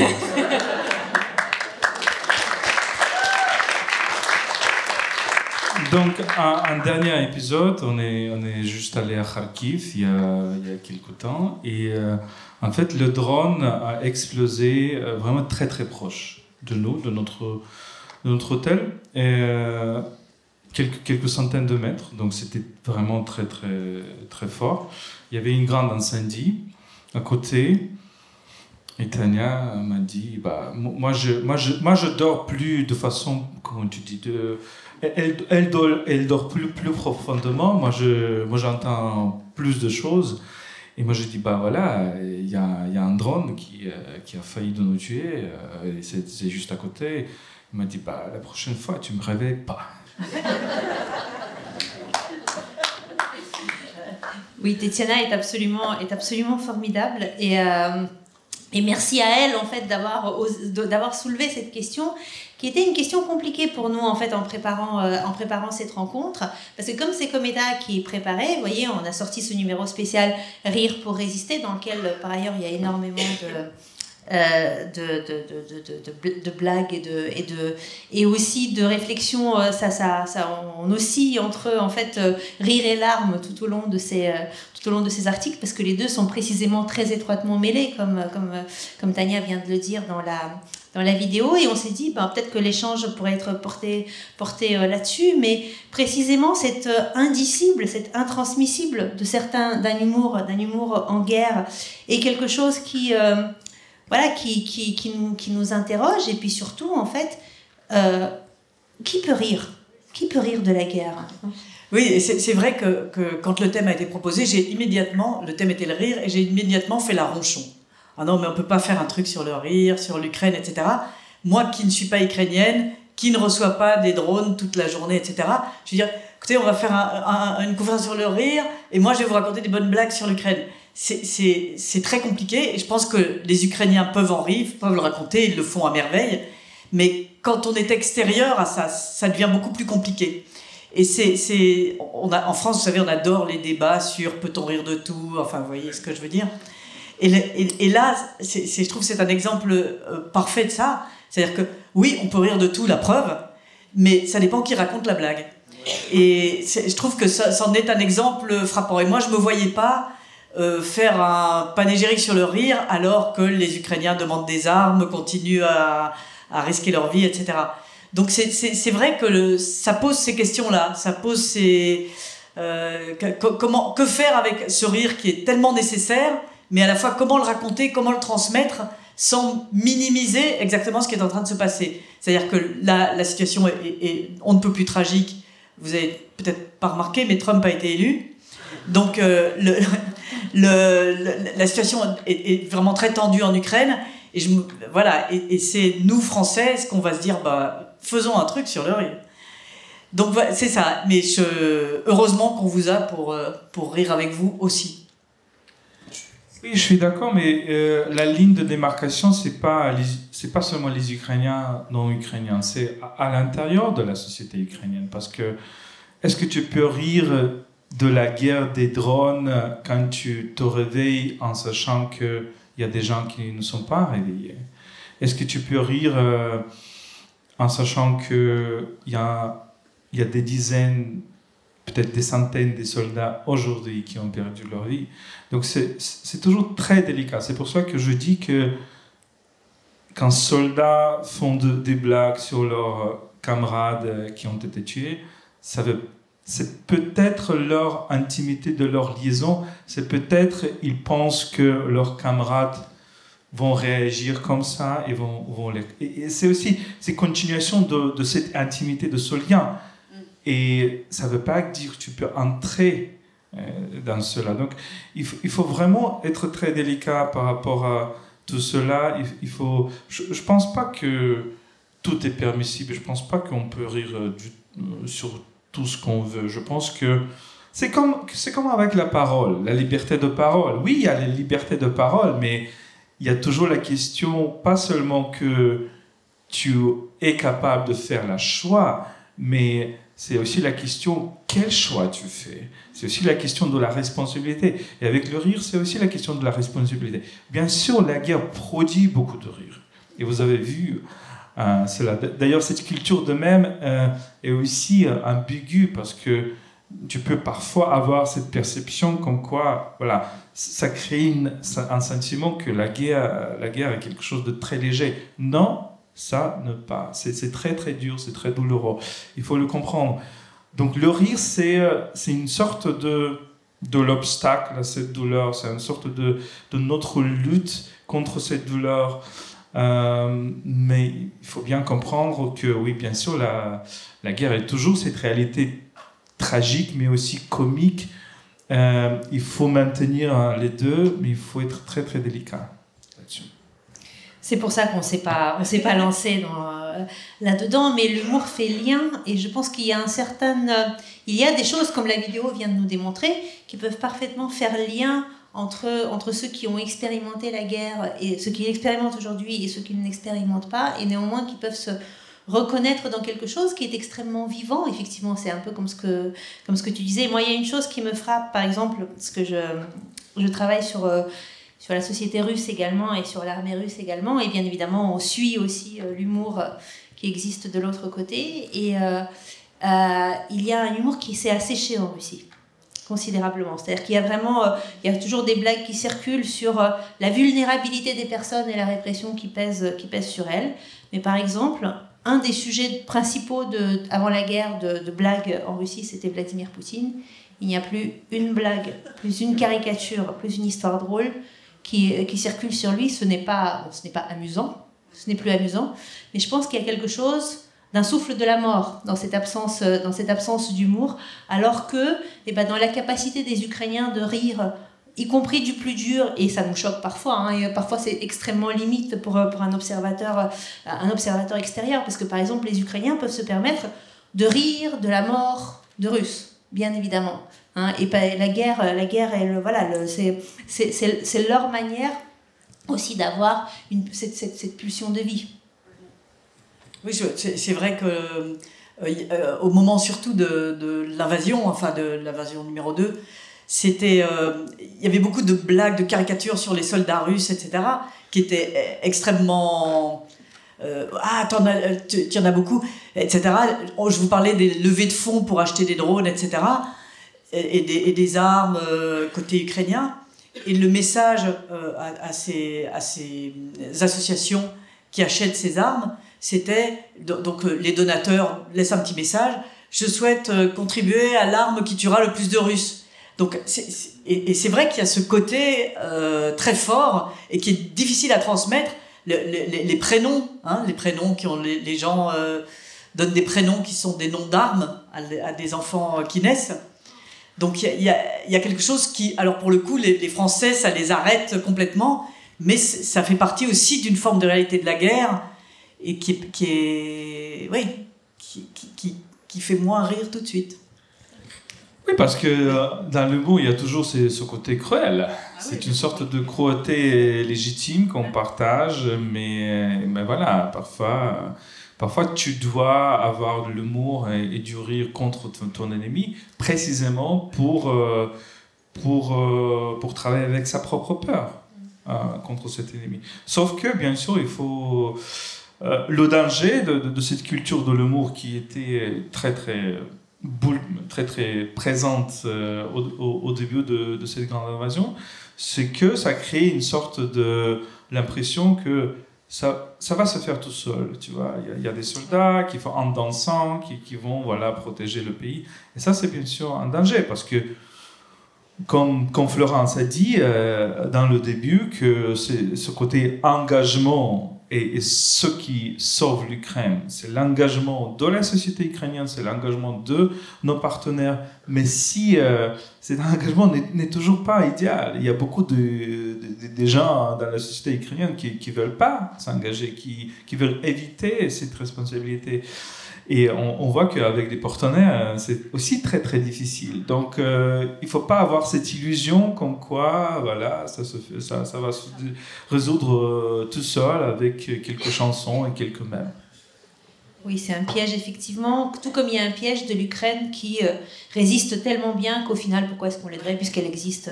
Donc, un dernier épisode, on est juste allé à Kharkiv il y a quelques temps, et en fait, le drone a explosé vraiment très très proche de nous, de notre hôtel, et quelques centaines de mètres, donc c'était vraiment très très très fort. Il y avait une grande incendie à côté. Et Tania m'a dit, moi je dors plus de façon, comment tu dis, elle dort plus profondément, moi j'entends plus de choses. Et moi je dis, voilà, il y a un drone qui a failli de nous tuer, et c'est juste à côté. Il m'a dit, la prochaine fois tu me réveilles pas. Oui, Tetiana est absolument formidable, et merci à elle en fait d'avoir soulevé cette question qui était une question compliquée pour nous en fait en préparant cette rencontre, parce que comme c'est Cometa qui préparait, vous voyez, on a sorti ce numéro spécial Rire pour résister, dans lequel par ailleurs il y a énormément de blagues et aussi de réflexions. On oscille entre en fait rire et larmes tout au long de ces articles, parce que les deux sont précisément très étroitement mêlés, comme Tania vient de le dire dans la vidéo, et on s'est dit peut-être que l'échange pourrait être porté là-dessus, mais précisément cette indicible, cette intransmissible d'un humour en guerre est quelque chose qui nous interroge, et puis surtout en fait qui peut rire de la guerre? Oui, et c'est vrai que quand le thème a été proposé, le thème était le rire, et j'ai immédiatement fait la ronchon. Ah non, mais on peut pas faire un truc sur le rire, sur l'Ukraine, etc. Moi qui ne suis pas ukrainienne, qui ne reçoit pas des drones toute la journée, etc. Je veux dire, écoutez, on va faire une conférence sur le rire, et moi je vais vous raconter des bonnes blagues sur l'Ukraine. C'est très compliqué, et je pense que les Ukrainiens peuvent en rire, peuvent le raconter, ils le font à merveille, mais quand on est extérieur à ça, ça devient beaucoup plus compliqué. Et en France, vous savez, on adore les débats sur peut-on rire de tout, enfin, vous voyez ce que je veux dire. Et là, je trouve que c'est un exemple parfait de ça. C'est-à-dire que, oui, on peut rire de tout, la preuve, mais ça dépend qui raconte la blague. Et je trouve que ça en est un exemple frappant. Et moi, je ne me voyais pas faire un panégyrique sur le rire alors que les Ukrainiens demandent des armes, continuent à risquer leur vie, etc. Donc c'est vrai que ça pose ces questions-là, ça pose que faire avec ce rire qui est tellement nécessaire, mais à la fois comment le raconter, comment le transmettre sans minimiser exactement ce qui est en train de se passer. C'est-à-dire que la situation est on ne peut plus tragique. Vous avez peut-être pas remarqué, mais Trump a été élu. Donc la situation est vraiment très tendue en Ukraine. Et c'est nous, Français, ce qu'on va se dire, faisons un truc sur le rire. Donc c'est ça. Mais heureusement qu'on vous a pour rire avec vous aussi. Oui, je suis d'accord, mais la ligne de démarcation, c'est pas seulement les Ukrainiens non ukrainiens, c'est à l'intérieur de la société ukrainienne. Parce que est-ce que tu peux rire de la guerre des drones quand tu te réveilles en sachant qu'il y a des gens qui ne sont pas réveillés? Est-ce que tu peux rire en sachant qu'il y a des dizaines, peut-être des centaines de soldats aujourd'hui qui ont perdu leur vie? Donc c'est toujours très délicat. C'est pour ça que je dis que quand soldats font des blagues sur leurs camarades qui ont été tués, c'est peut-être leur intimité de leur liaison, c'est peut-être ils pensent que leurs camarades vont réagir comme ça et vont les... Et c'est aussi cette continuation de cette intimité, de ce lien. Et ça ne veut pas dire que tu peux entrer dans cela. Donc il faut vraiment être très délicat par rapport à tout cela. Je ne pense pas que tout est permissible. Je ne pense pas qu'on peut rire sur tout ce qu'on veut. Je pense que c'est comme avec la parole, la liberté de parole. Oui, il y a la liberté de parole, mais il y a toujours la question, pas seulement que tu es capable de faire le choix, mais c'est aussi la question quel choix tu fais. C'est aussi la question de la responsabilité. Et avec le rire, c'est aussi la question de la responsabilité. Bien sûr, la guerre produit beaucoup de rire. Et vous avez vu cela. D'ailleurs, cette culture de même est aussi ambiguë parce que tu peux parfois avoir cette perception comme quoi, voilà, ça crée un sentiment que la guerre est quelque chose de très léger. Non, ça ne pas. C'est très très dur, c'est très douloureux. Il faut le comprendre. Donc le rire, c'est une sorte de l'obstacle à cette douleur. C'est une sorte de notre lutte contre cette douleur. Mais il faut bien comprendre que oui, bien sûr, la guerre est toujours cette réalité tragique, mais aussi comique. Il faut maintenir les deux, mais il faut être très très délicat là-dessus. C'est pour ça qu'on s'est pas lancé là-dedans, mais l'humour fait lien, et je pense qu'il y a il y a des choses, comme la vidéo vient de nous démontrer, qui peuvent parfaitement faire lien entre ceux qui ont expérimenté la guerre et ceux qui l'expérimentent aujourd'hui et ceux qui ne l'expérimentent pas, et néanmoins qui peuvent se reconnaître dans quelque chose qui est extrêmement vivant. Effectivement, c'est un peu comme ce que tu disais. Moi, il y a une chose qui me frappe, par exemple, parce que je travaille sur la société russe également et sur l'armée russe également, et bien évidemment on suit aussi l'humour qui existe de l'autre côté, et il y a un humour qui s'est asséché en Russie considérablement, c'est-à-dire qu'il y a vraiment il y a toujours des blagues qui circulent sur la vulnérabilité des personnes et la répression qui pèse sur elles, mais par exemple un des sujets principaux avant la guerre de blagues en Russie, c'était Vladimir Poutine. Il n'y a plus une blague, plus une caricature, plus une histoire drôle qui circule sur lui. Ce n'est pas amusant, ce n'est plus amusant, mais je pense qu'il y a quelque chose d'un souffle de la mort dans cette absence d'humour, alors que dans la capacité des Ukrainiens de rire, y compris du plus dur, et ça nous choque parfois, et parfois c'est extrêmement limite pour un observateur extérieur, parce que par exemple les Ukrainiens peuvent se permettre de rire de la mort de Russes, bien évidemment. Et la guerre, c'est leur manière aussi d'avoir cette pulsion de vie. Oui, c'est vrai que au moment surtout de l'invasion, de l'invasion numéro 2, il y avait beaucoup de blagues, de caricatures sur les soldats russes, etc., qui étaient extrêmement... tu en as beaucoup, etc. Je vous parlais des levées de fonds pour acheter des drones, etc., et des armes côté ukrainien. Et le message à ces associations qui achètent ces armes, c'était, donc les donateurs laissent un petit message, je souhaite contribuer à l'arme qui tuera le plus de Russes. Donc, c'est vrai qu'il y a ce côté très fort et qui est difficile à transmettre. Les prénoms, les prénoms qui ont les gens donnent des prénoms qui sont des noms d'armes à des enfants qui naissent. Donc il y a quelque chose qui, alors pour le coup, les Français, ça les arrête complètement, mais ça fait partie aussi d'une forme de réalité de la guerre et qui fait moins rire tout de suite. Oui, parce que dans l'humour, il y a toujours ce côté cruel. C'est une sorte de cruauté légitime qu'on partage, mais voilà, parfois tu dois avoir de l'humour et du rire contre ton ennemi, précisément pour travailler avec sa propre peur contre cet ennemi. Sauf que, bien sûr, il faut... le danger de cette culture de l'humour qui était très très présente au début de cette grande invasion, c'est que ça crée une sorte de l'impression que ça va se faire tout seul, tu vois. Il y a des soldats qui font en dansant, qui vont protéger le pays. Et ça, c'est bien sûr un danger, parce que, comme Florence a dit dans le début, que ce côté engagement et ce qui sauve l'Ukraine, c'est l'engagement de la société ukrainienne, c'est l'engagement de nos partenaires. Mais si cet engagement n'est toujours pas idéal, il y a beaucoup de gens dans la société ukrainienne qui ne veulent pas s'engager, qui veulent éviter cette responsabilité. Et on voit qu'avec des partenaires, c'est aussi très très difficile. Donc il ne faut pas avoir cette illusion comme quoi voilà, ça va se résoudre tout seul avec quelques chansons et quelques mèmes. Oui, c'est un piège, effectivement. Tout comme il y a un piège de l'Ukraine qui résiste tellement bien qu'au final, pourquoi est-ce qu'on l'aiderait puisqu'elle existe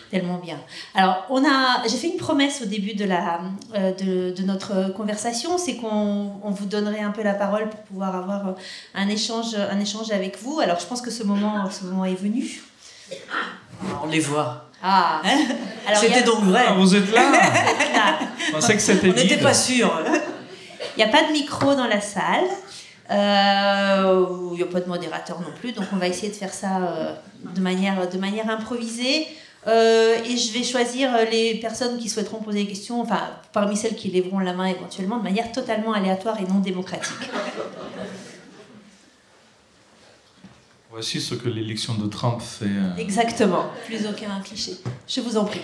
tellement bien. Alors, j'ai fait une promesse au début de notre conversation, c'est qu'on vous donnerait un peu la parole pour pouvoir avoir un échange avec vous. Alors, je pense que ce moment est venu. On les voit. Ah, alors, c'était donc vrai. Ah, vous êtes là. On sait que c'était On n'était pas sûrs. Il n'y a pas de micro dans la salle, il n'y a pas de modérateur non plus, donc on va essayer de faire ça de manière improvisée. Et je vais choisir les personnes qui souhaiteront poser des questions, enfin parmi celles qui lèveront la main éventuellement, de manière totalement aléatoire et non démocratique. Voici ce que l'élection de Trump fait. Exactement, plus aucun cliché. Je vous en prie.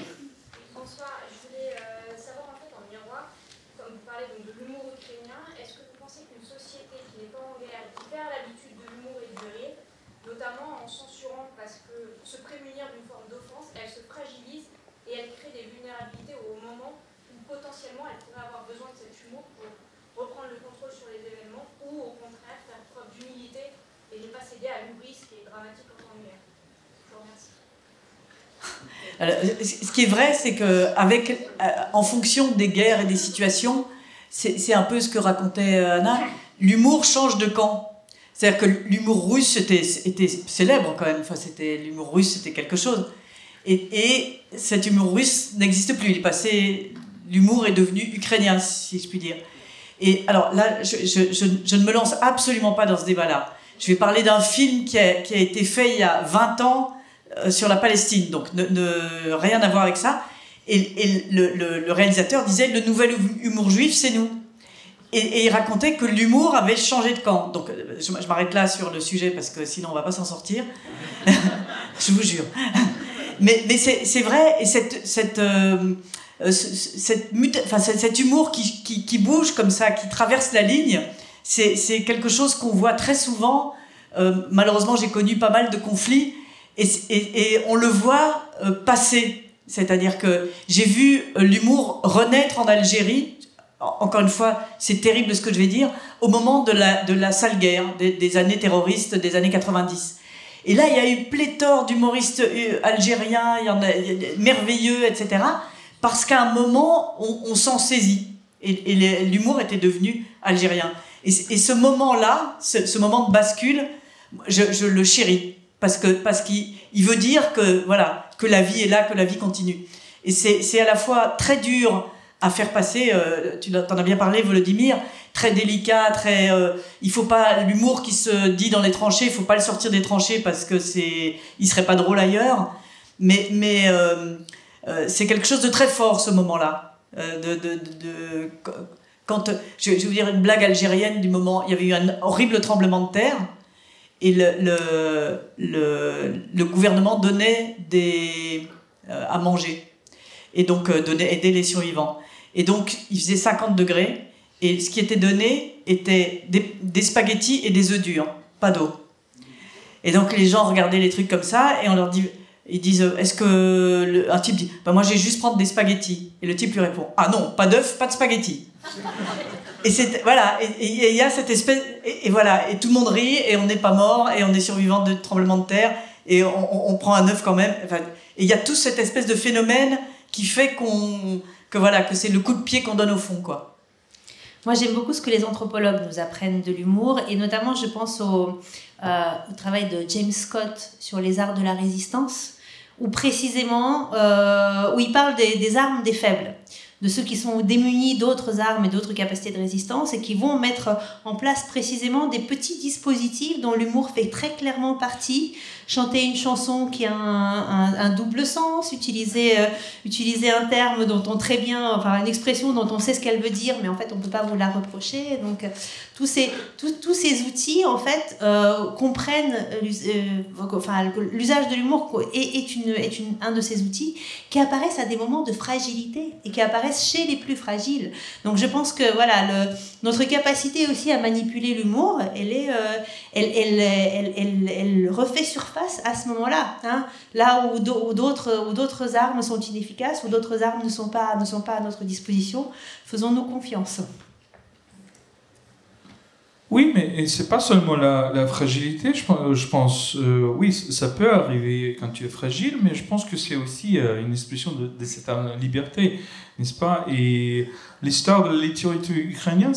Alors, ce qui est vrai, c'est que en fonction des guerres et des situations, c'est un peu ce que racontait Anna, l'humour change de camp. C'est-à-dire que l'humour russe était célèbre quand même. Enfin, l'humour russe, c'était quelque chose. Et cet humour russe n'existe plus. L'humour est devenu ukrainien, si je puis dire. Et alors là, je ne me lance absolument pas dans ce débat-là. Je vais parler d'un film qui a été fait il y a 20 ans sur la Palestine, donc rien à voir avec ça. Et le réalisateur disait « Le nouvel humour juif, c'est nous ». Et il racontait que l'humour avait changé de camp. Donc je m'arrête là sur le sujet parce que sinon on ne va pas s'en sortir. Je vous jure. Mais c'est vrai, et cet humour qui bouge comme ça, qui traverse la ligne, c'est quelque chose qu'on voit très souvent. Malheureusement, j'ai connu pas mal de conflits et on le voit passer. C'est-à-dire que j'ai vu l'humour renaître en Algérie. Encore une fois, c'est terrible ce que je vais dire, au moment de la sale guerre, des années terroristes, des années 90. Et là, il y a eu pléthore d'humoristes algériens, il y en a merveilleux, etc. Parce qu'à un moment, on s'en saisit. Et l'humour était devenu algérien. Et ce moment-là, ce moment de bascule, je le chéris. Parce qu'il veut dire que, voilà, que la vie est là, que la vie continue. Et c'est à la fois très dur à faire passer, tu en as bien parlé, Volodymyr, très délicat, il faut pas, l'humour qui se dit dans les tranchées, il faut pas le sortir des tranchées parce que il serait pas drôle ailleurs, mais c'est quelque chose de très fort ce moment-là. Quand je vais vous dire une blague algérienne du moment, il y avait eu un horrible tremblement de terre et le gouvernement donnait à manger et donc aidait les survivants. Et donc, il faisait 50 degrés, et ce qui était donné était des spaghettis et des œufs durs, pas d'eau. Et donc, les gens regardaient les trucs comme ça, et ils disent, est-ce que... Un type dit, moi, je vais juste prendre des spaghettis. Et le type lui répond, ah non, pas d'œufs, pas de spaghettis. Et voilà, et il y a cette espèce... Et voilà, et tout le monde rit, et on n'est pas mort, et on est survivant de tremblement de terre, et on prend un œuf quand même. Enfin, et il y a toute cette espèce de phénomène qui fait que c'est le coup de pied qu'on donne au fond, quoi. Moi, j'aime beaucoup ce que les anthropologues nous apprennent de l'humour, et notamment, je pense au travail de James Scott sur les arts de la résistance, où précisément, où il parle des armes des faibles, de ceux qui sont démunis d'autres armes et d'autres capacités de résistance, et qui vont mettre en place précisément des petits dispositifs dont l'humour fait très clairement partie. Chanter une chanson qui a un double sens, utiliser un terme dont on très bien, enfin une expression dont on sait ce qu'elle veut dire, mais en fait on ne peut pas vous la reprocher. Donc tous ces outils en fait comprennent, l'usage de l'humour est un de ces outils qui apparaissent à des moments de fragilité et qui apparaissent apparaissent chez les plus fragiles. Donc je pense que voilà, notre capacité aussi à manipuler l'humour, elle refait surface à ce moment-là, hein, là où d'autres armes sont inefficaces, où d'autres armes ne sont pas à notre disposition. Faisons-nous confiance. Oui, mais c'est pas seulement la fragilité, je pense oui, ça peut arriver quand tu es fragile, mais je pense que c'est aussi une expression de cette liberté, n'est-ce pas? Et l'histoire de la littérature ukrainienne,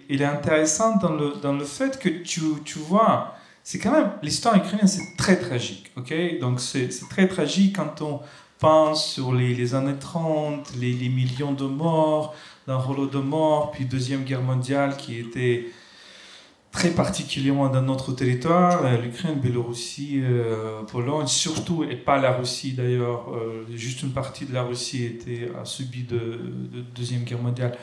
elle est intéressante dans le fait que tu vois, c'est quand même, l'histoire ukrainienne, c'est très tragique, ok? Donc c'est très tragique quand on pense sur les années 30, les millions de morts, d'un Holodomor, puis Deuxième Guerre mondiale qui était très particulièrement dans notre territoire, l'Ukraine, Biélorussie, Pologne, surtout, et pas la Russie d'ailleurs, juste une partie de la Russie a subi de Deuxième Guerre mondiale.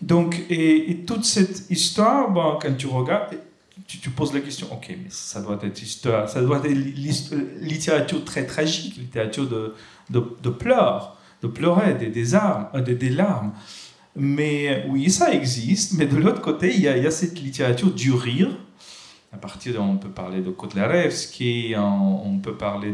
Donc, et toute cette histoire, bon, quand tu regardes, tu poses la question, ok, mais ça doit être histoire, ça doit être littérature très tragique, littérature de pleurs, de pleurer, des larmes. Mais oui, ça existe, mais de l'autre côté, il y a cette littérature du rire. À partir on peut parler de Kotlarevski, on peut parler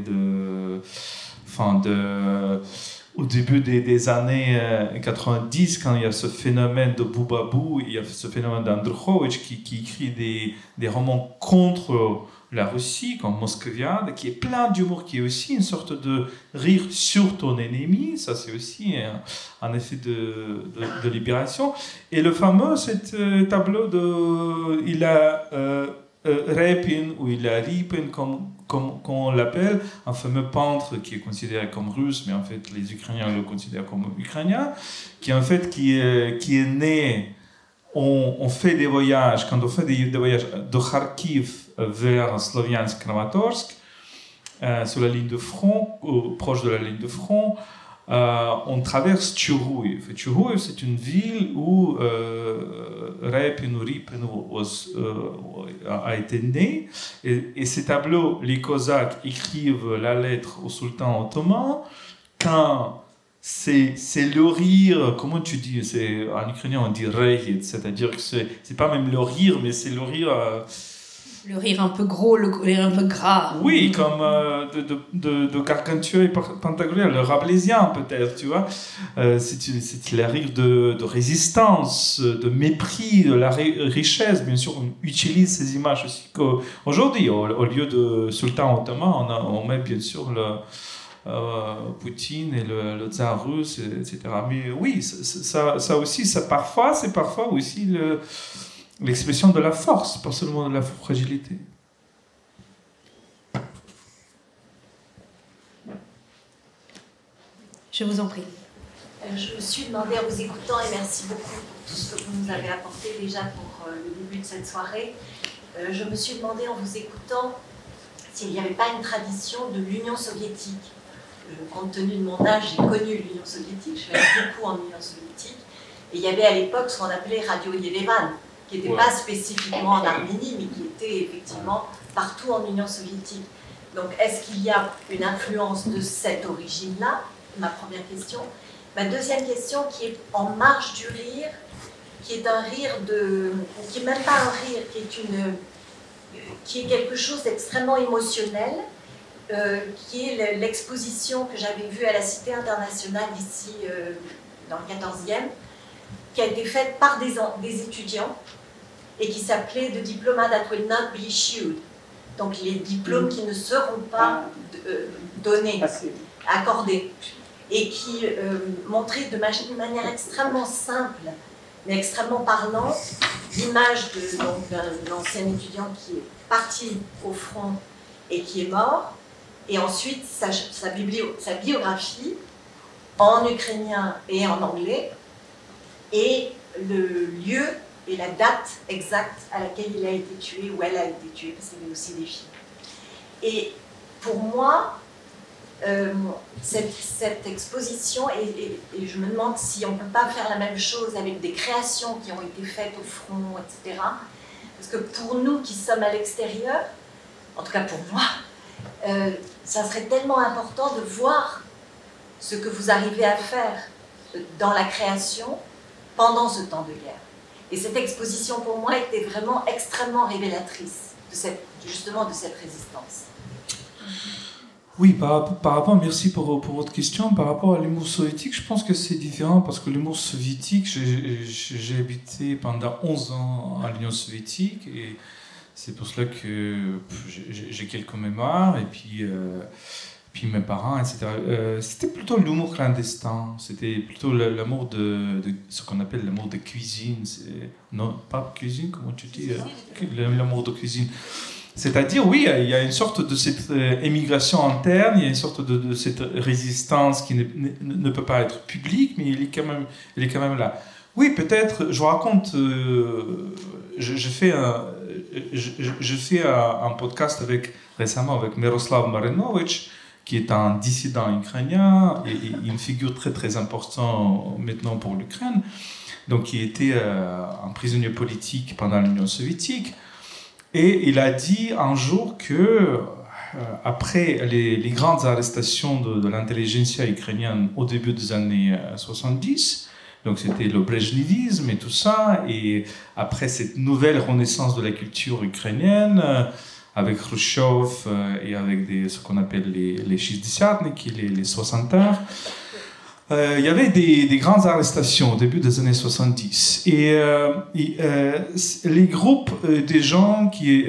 au début des années 90, quand il y a ce phénomène de Boubabou, il y a ce phénomène d'Andrukhovitch qui écrit des romans contre la Russie, comme Moscoviade, qui est plein d'humour, qui est aussi une sorte de rire sur ton ennemi. Ça, c'est aussi un effet de libération. Et le fameux tableau il a Repin, ou il a Ripin, comme on l'appelle, un fameux peintre qui est considéré comme russe, mais en fait, les Ukrainiens le considèrent comme ukrainien, qui est né. On fait des voyages, quand on fait des voyages de Kharkiv vers Sloviansk-Kramatorsk, sur la ligne de front, proche de la ligne de front, on traverse Tchurouïev. Tchurouïev, c'est une ville où Repin ou Ripin a été né. Et ces tableaux, les Cosaques écrivent la lettre au sultan ottoman quand c'est le rire, comment tu dis, en ukrainien on dit rehit, c'est-à-dire que c'est pas même le rire, mais c'est le rire... Le rire un peu gros, le rire un peu gras. Oui, comme de Gargantua et Pantagruel, le rabelaisien peut-être, tu vois. C'est le rire de résistance, de mépris, de la richesse. Bien sûr, on utilise ces images aussi qu'aujourd'hui. Au lieu de sultan ottoman, on met bien sûr Poutine et le tsar russe, etc. Mais oui, ça aussi, c'est parfois aussi l'expression de la force, pas seulement de la fragilité. Je vous en prie. Je me suis demandé en vous écoutant, et merci beaucoup pour tout ce que vous nous avez apporté déjà pour le début de cette soirée, je me suis demandé en vous écoutant s'il n'y avait pas une tradition de l'Union soviétique. Compte tenu de mon âge, j'ai connu l'Union soviétique, je suis allée beaucoup en Union soviétique, et il y avait à l'époque ce qu'on appelait Radio Yerevan, qui n'était pas spécifiquement en Arménie, mais qui était effectivement partout en Union soviétique. Donc, est-ce qu'il y a une influence de cette origine-là? Ma première question. Ma deuxième question, qui est en marge du rire, qui est un rire qui n'est même pas un rire, qui est quelque chose d'extrêmement émotionnel, qui est l'exposition que j'avais vue à la Cité internationale ici, dans le 14e, qui a été faite par des étudiants, et qui s'appelait « The diploma that will not be issued ». Donc les diplômes qui ne seront pas donnés, accordés, et qui montrait de manière extrêmement simple, mais extrêmement parlante, l'image d'un ancien étudiant qui est parti au front et qui est mort, et ensuite sa biographie en ukrainien et en anglais, et le lieu et la date exacte à laquelle il a été tué, ou elle a été tuée, parce qu'il y avait aussi des filles. Et pour moi, cette exposition, et je me demande si on ne peut pas faire la même chose avec des créations qui ont été faites au front, etc. Parce que pour nous qui sommes à l'extérieur, en tout cas pour moi, ça serait tellement important de voir ce que vous arrivez à faire dans la création pendant ce temps de guerre. Et cette exposition, pour moi, était vraiment extrêmement révélatrice justement de cette résistance. Oui, par rapport, merci pour votre question. Par rapport à l'humour soviétique, je pense que c'est différent parce que l'humour soviétique, j'ai habité pendant 11 ans à l'Union soviétique et c'est pour cela que j'ai quelques mémoires et puis mes parents, etc. C'était plutôt l'humour clandestin, c'était plutôt l'amour de ce qu'on appelle l'amour de cuisine. Non, pas cuisine, comment tu dis l'amour de cuisine. C'est-à-dire, oui, il y a une sorte de cette émigration interne, il y a une sorte de cette résistance qui ne peut pas être publique, mais elle est quand même là. Oui, peut-être, je vous raconte, je fais un podcast récemment avec Miroslav Marinovich, qui est un dissident ukrainien et une figure très très importante maintenant pour l'Ukraine, donc qui était un prisonnier politique pendant l'Union soviétique. Et il a dit un jour que, après les grandes arrestations de l'intelligentsia ukrainienne au début des années 70, donc c'était le brejnevisme et tout ça, et après cette nouvelle renaissance de la culture ukrainienne, avec Khrushchev et avec ce qu'on appelle les шестидесятники, les soixantaires, il y avait des grandes arrestations au début des années 70. Et les groupes des gens qui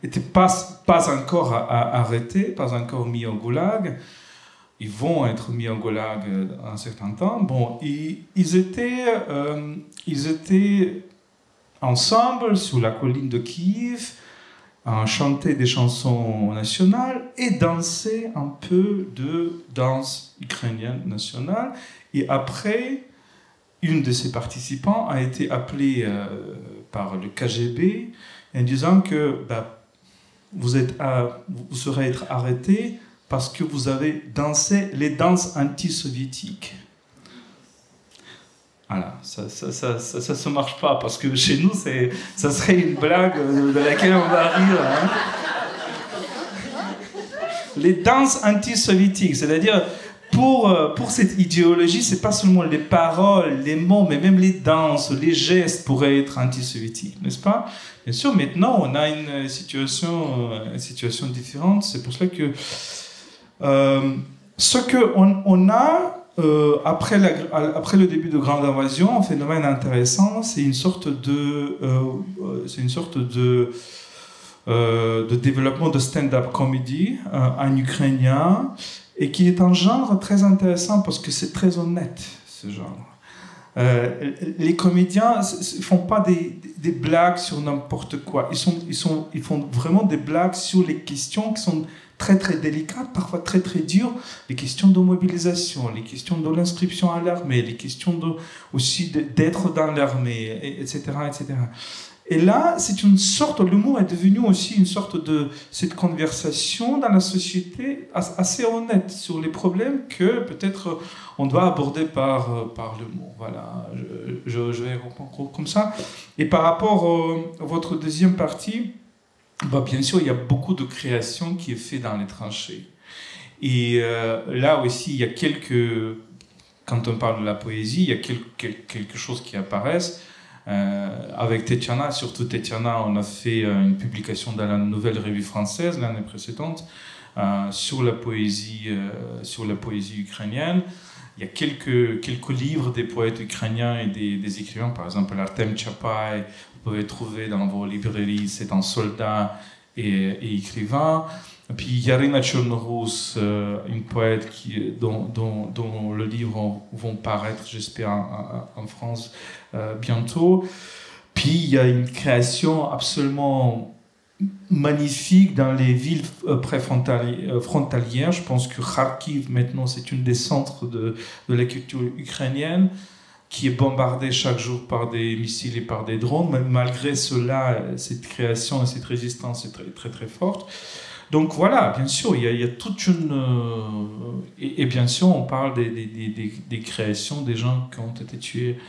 n'étaient pas encore arrêtés, pas encore mis au goulag, ils vont être mis au goulag un certain temps. Bon, ils étaient ensemble sur la colline de Kiev, chanter des chansons nationales et danser un peu de danse ukrainienne nationale. Et après, une de ces participants a été appelée par le KGB en disant que vous serez être arrêté parce que vous avez dansé les danses anti-soviétiques. Voilà, ça se marche pas parce que chez nous ça serait une blague de laquelle on va rire. Hein. Les danses anti-soviétiques, c'est-à-dire pour cette idéologie, c'est pas seulement les paroles, les mots, mais même les danses, les gestes pourraient être anti-soviétiques, n'est-ce pas? Bien sûr, maintenant on a une situation différente. C'est pour cela que ce qu'on a après le début de Grande Invasion, un phénomène intéressant, c'est une sorte de développement de stand-up comedy en ukrainien, et qui est un genre très intéressant parce que c'est très honnête, ce genre. Les comédiens ne font pas des blagues sur n'importe quoi. Ils font vraiment des blagues sur les questions qui sont très très délicates, parfois très très dures, les questions de mobilisation, les questions de l'inscription à l'armée, les questions aussi d'être dans l'armée, etc., etc. Et là, c'est une sorte, l'humour est devenu aussi une sorte de cette conversation dans la société assez honnête sur les problèmes que peut-être on doit aborder par l'humour. Voilà, je vais répondre comme ça. Et par rapport à votre deuxième partie, bien sûr, il y a beaucoup de création qui est faite dans les tranchées. Et là aussi, il y a quand on parle de la poésie, il y a quelque chose qui apparaissent. Avec Tetiana, surtout Tetiana, on a fait une publication dans la Nouvelle Revue Française l'année précédente sur la poésie ukrainienne. Il y a quelques livres des poètes ukrainiens et des écrivains, par exemple Artem Chapai, vous pouvez trouver dans vos librairies, c'est un soldat et écrivain. Puis Yarina Tchornorous, une poète dont le livre vont paraître, j'espère, en France bientôt. Puis il y a une création absolument magnifique dans les villes frontalières. Je pense que Kharkiv, maintenant, c'est une des centres de la culture ukrainienne, qui est bombardée chaque jour par des missiles et par des drones. Mais malgré cela, cette création et cette résistance est très très, très forte. Donc voilà, bien sûr, il y a toute une... Et bien sûr, on parle des créations des gens qui ont été tués.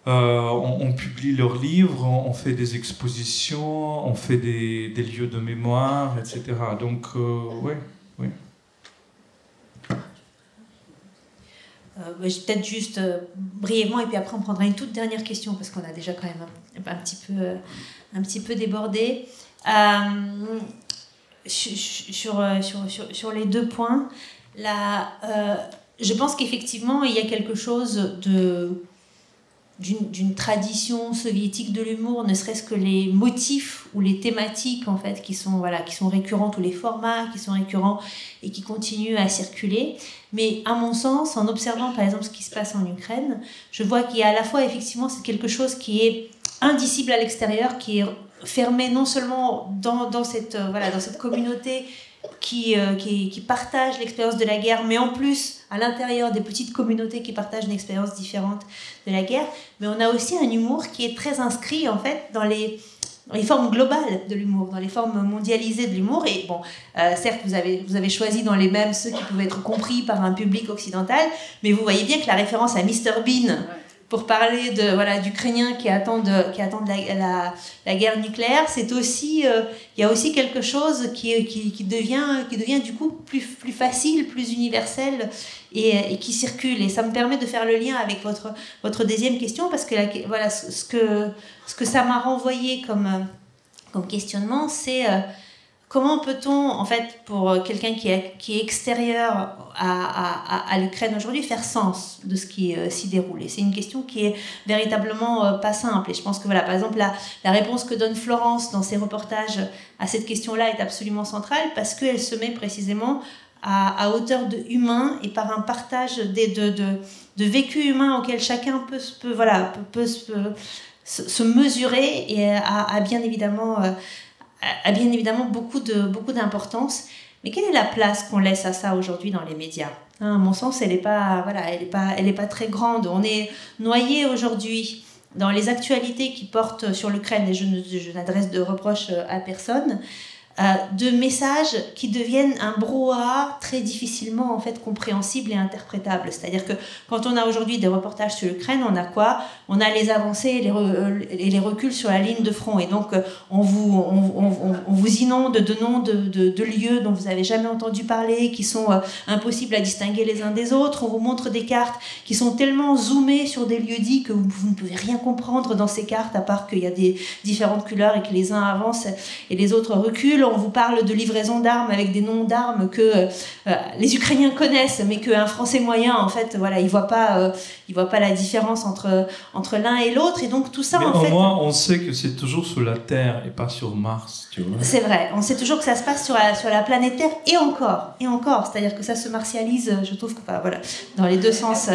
On publie leurs livres, on fait des expositions, on fait des lieux de mémoire, etc. Donc, oui. peut-être juste brièvement, et puis après on prendra une toute dernière question, parce qu'on a déjà quand même un petit peu débordé. Sur les deux points, je pense qu'effectivement, il y a quelque chose d'une tradition soviétique de l'humour, ne serait-ce que les motifs ou les thématiques en fait, qui sont récurrentes, ou les formats qui sont récurrents et qui continuent à circuler. Mais à mon sens, en observant par exemple ce qui se passe en Ukraine, je vois qu'il y a à la fois effectivement c'est quelque chose qui est indicible à l'extérieur, qui est fermé non seulement dans cette communauté qui partagent l'expérience de la guerre, mais en plus à l'intérieur des petites communautés qui partagent une expérience différente de la guerre. Mais on a aussi un humour qui est très inscrit en fait dans les formes globales de l'humour, dans les formes mondialisées de l'humour. Et bon, certes, vous avez choisi dans les mêmes ceux qui pouvaient être compris par un public occidental, mais vous voyez bien que la référence à Mr Bean, pour parler d'Ukrainiens qui attendent la guerre nucléaire, c'est aussi il y a aussi quelque chose qui devient du coup plus facile, plus universel et qui circule. Et ça me permet de faire le lien avec votre deuxième question, parce que ce que ça m'a renvoyé comme questionnement, c'est comment peut-on, en fait, pour quelqu'un qui est extérieur à l'Ukraine aujourd'hui, faire sens de ce qui s'y déroule? Et c'est une question qui est véritablement pas simple. Et je pense que, par exemple, la réponse que donne Florence dans ses reportages à cette question-là est absolument centrale, parce qu'elle se met précisément à hauteur de humain et par un partage de vécus humains auxquels chacun peut se mesurer et a bien évidemment beaucoup d'importance. Mais quelle est la place qu'on laisse à ça aujourd'hui dans les médias ? À mon sens, elle est pas très grande. On est noyé aujourd'hui dans les actualités qui portent sur l'Ukraine, et je n'adresse de reproches à personne, de messages qui deviennent un brouhaha très difficilement en fait compréhensible et interprétable. C'est-à-dire que quand on a aujourd'hui des reportages sur l'Ukraine, on a quoi ? On a les avancées et les reculs sur la ligne de front, et donc on vous inonde de noms de lieux dont vous n'avez jamais entendu parler, qui sont impossibles à distinguer les uns des autres. On vous montre des cartes qui sont tellement zoomées sur des lieux dits que vous ne pouvez rien comprendre dans ces cartes, à part qu'il y a des différentes couleurs et que les uns avancent et les autres reculent. On vous parle de livraison d'armes avec des noms d'armes que les Ukrainiens connaissent, mais qu'un Français moyen, en fait, il voit pas la différence entre l'un et l'autre. Et donc tout ça, mais en fait... au moins, on sait que c'est toujours sur la Terre et pas sur Mars, tu vois. C'est vrai, on sait toujours que ça se passe sur la planète Terre, et encore. C'est-à-dire que ça se martialise, je trouve, dans les deux sens,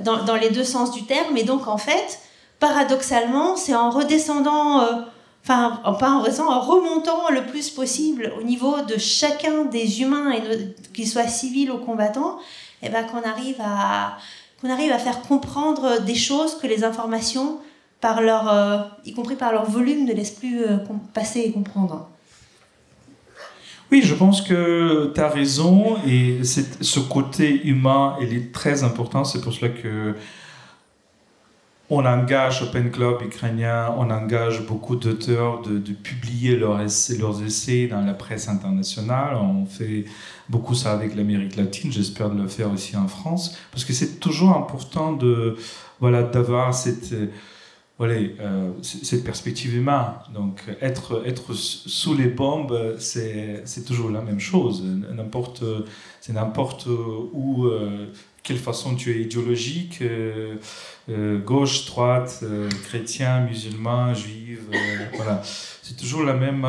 dans les deux sens du terme. Et donc, en fait, paradoxalement, c'est en redescendant... en remontant le plus possible au niveau de chacun des humains, qu'ils soient civils ou combattants, qu'on arrive à faire comprendre des choses que les informations, y compris par leur volume, ne laissent plus passer et comprendre. Oui, je pense que tu as raison, et ce côté humain, il est très important. C'est pour cela que on engage Open Club ukrainien, on engage beaucoup d'auteurs de publier leurs essais dans la presse internationale. On fait beaucoup ça avec l'Amérique latine, j'espère de le faire aussi en France, parce que c'est toujours important d'avoir cette perspective humaine. Donc être sous les bombes, c'est toujours la même chose. N'importe où, quelle façon tu es idéologique, gauche, droite, chrétien, musulman, juif, c'est toujours la même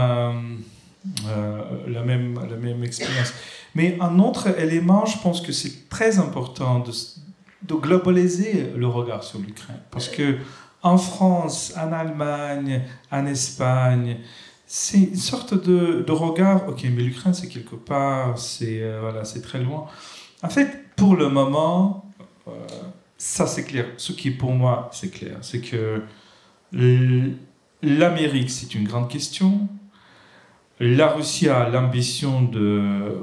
expérience. Mais un autre élément, je pense que c'est très important de globaliser le regard sur l'Ukraine, parce que en France, en Allemagne, en Espagne, c'est une sorte de regard. Ok, mais l'Ukraine, c'est quelque part, c'est très loin. En fait, pour le moment, ça c'est clair. Ce qui pour moi c'est clair, c'est que l'Amérique, c'est une grande question. La Russie a l'ambition de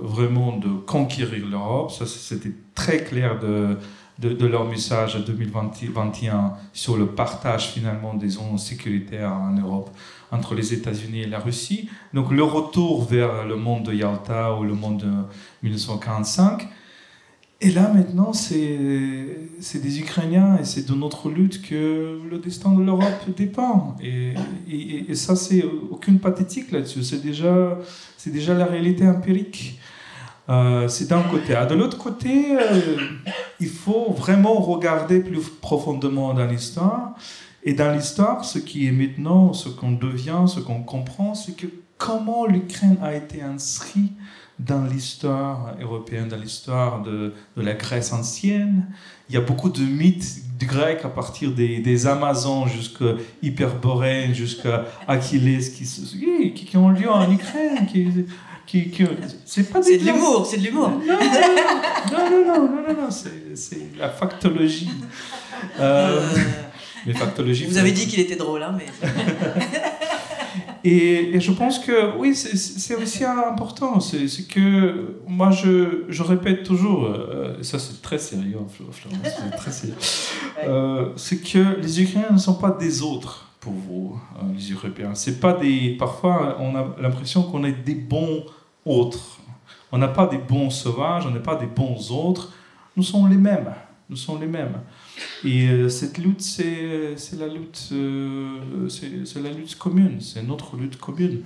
conquérir l'Europe. Ça, c'était très clair de leur message 2021 sur le partage finalement des zones sécuritaires en Europe entre les États-Unis et la Russie. Donc le retour vers le monde de Yalta ou le monde de 1945. Et là, maintenant, c'est des Ukrainiens et c'est de notre lutte que le destin de l'Europe dépend. Et ça, c'est aucune pathétique là-dessus. C'est déjà la réalité empirique. C'est d'un côté. De l'autre côté, il faut vraiment regarder plus profondément dans l'histoire. Et dans l'histoire, ce qui est maintenant, ce qu'on devient, ce qu'on comprend, c'est que comment l'Ukraine a été inscrite dans l'histoire européenne, dans l'histoire de la Grèce ancienne. Il y a beaucoup de mythes grecs à partir des Amazones jusqu'à Hyperborène, jusqu'à Achilles qui ont lieu en Ukraine. C'est de l'humour, c'est de l'humour. Non, c'est la factologie. Les factologies. Vous avez dit qu'il était drôle, hein, mais... Et je pense que, oui, c'est aussi important. C'est que, moi, je répète toujours, ça c'est très sérieux, Florence, c'est très sérieux, c'est que les Ukrainiens ne sont pas des autres pour vous, les Européens. C'est pas des... Parfois, on a l'impression qu'on est des bons autres. On n'a pas des bons sauvages, on n'est pas des bons autres. Nous sommes les mêmes. Nous sommes les mêmes. Et cette lutte, c'est la lutte commune, c'est notre lutte commune.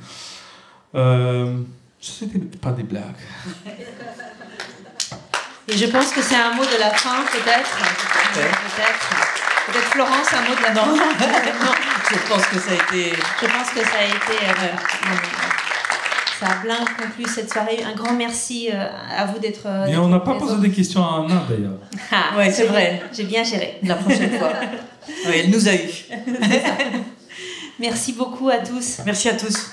C'était pas des blagues. Et je pense que c'est un mot de la fin, peut-être. Peut-être Florence, un mot de la fin. Non, je pense que ça a été... Ça a bien conclu cette soirée. Un grand merci à vous d'être... Mais on n'a pas posé des questions à Anna, d'ailleurs. Oui, c'est vrai. J'ai bien géré. La prochaine fois. Oui, elle nous a eu. Merci beaucoup à tous. Merci à tous.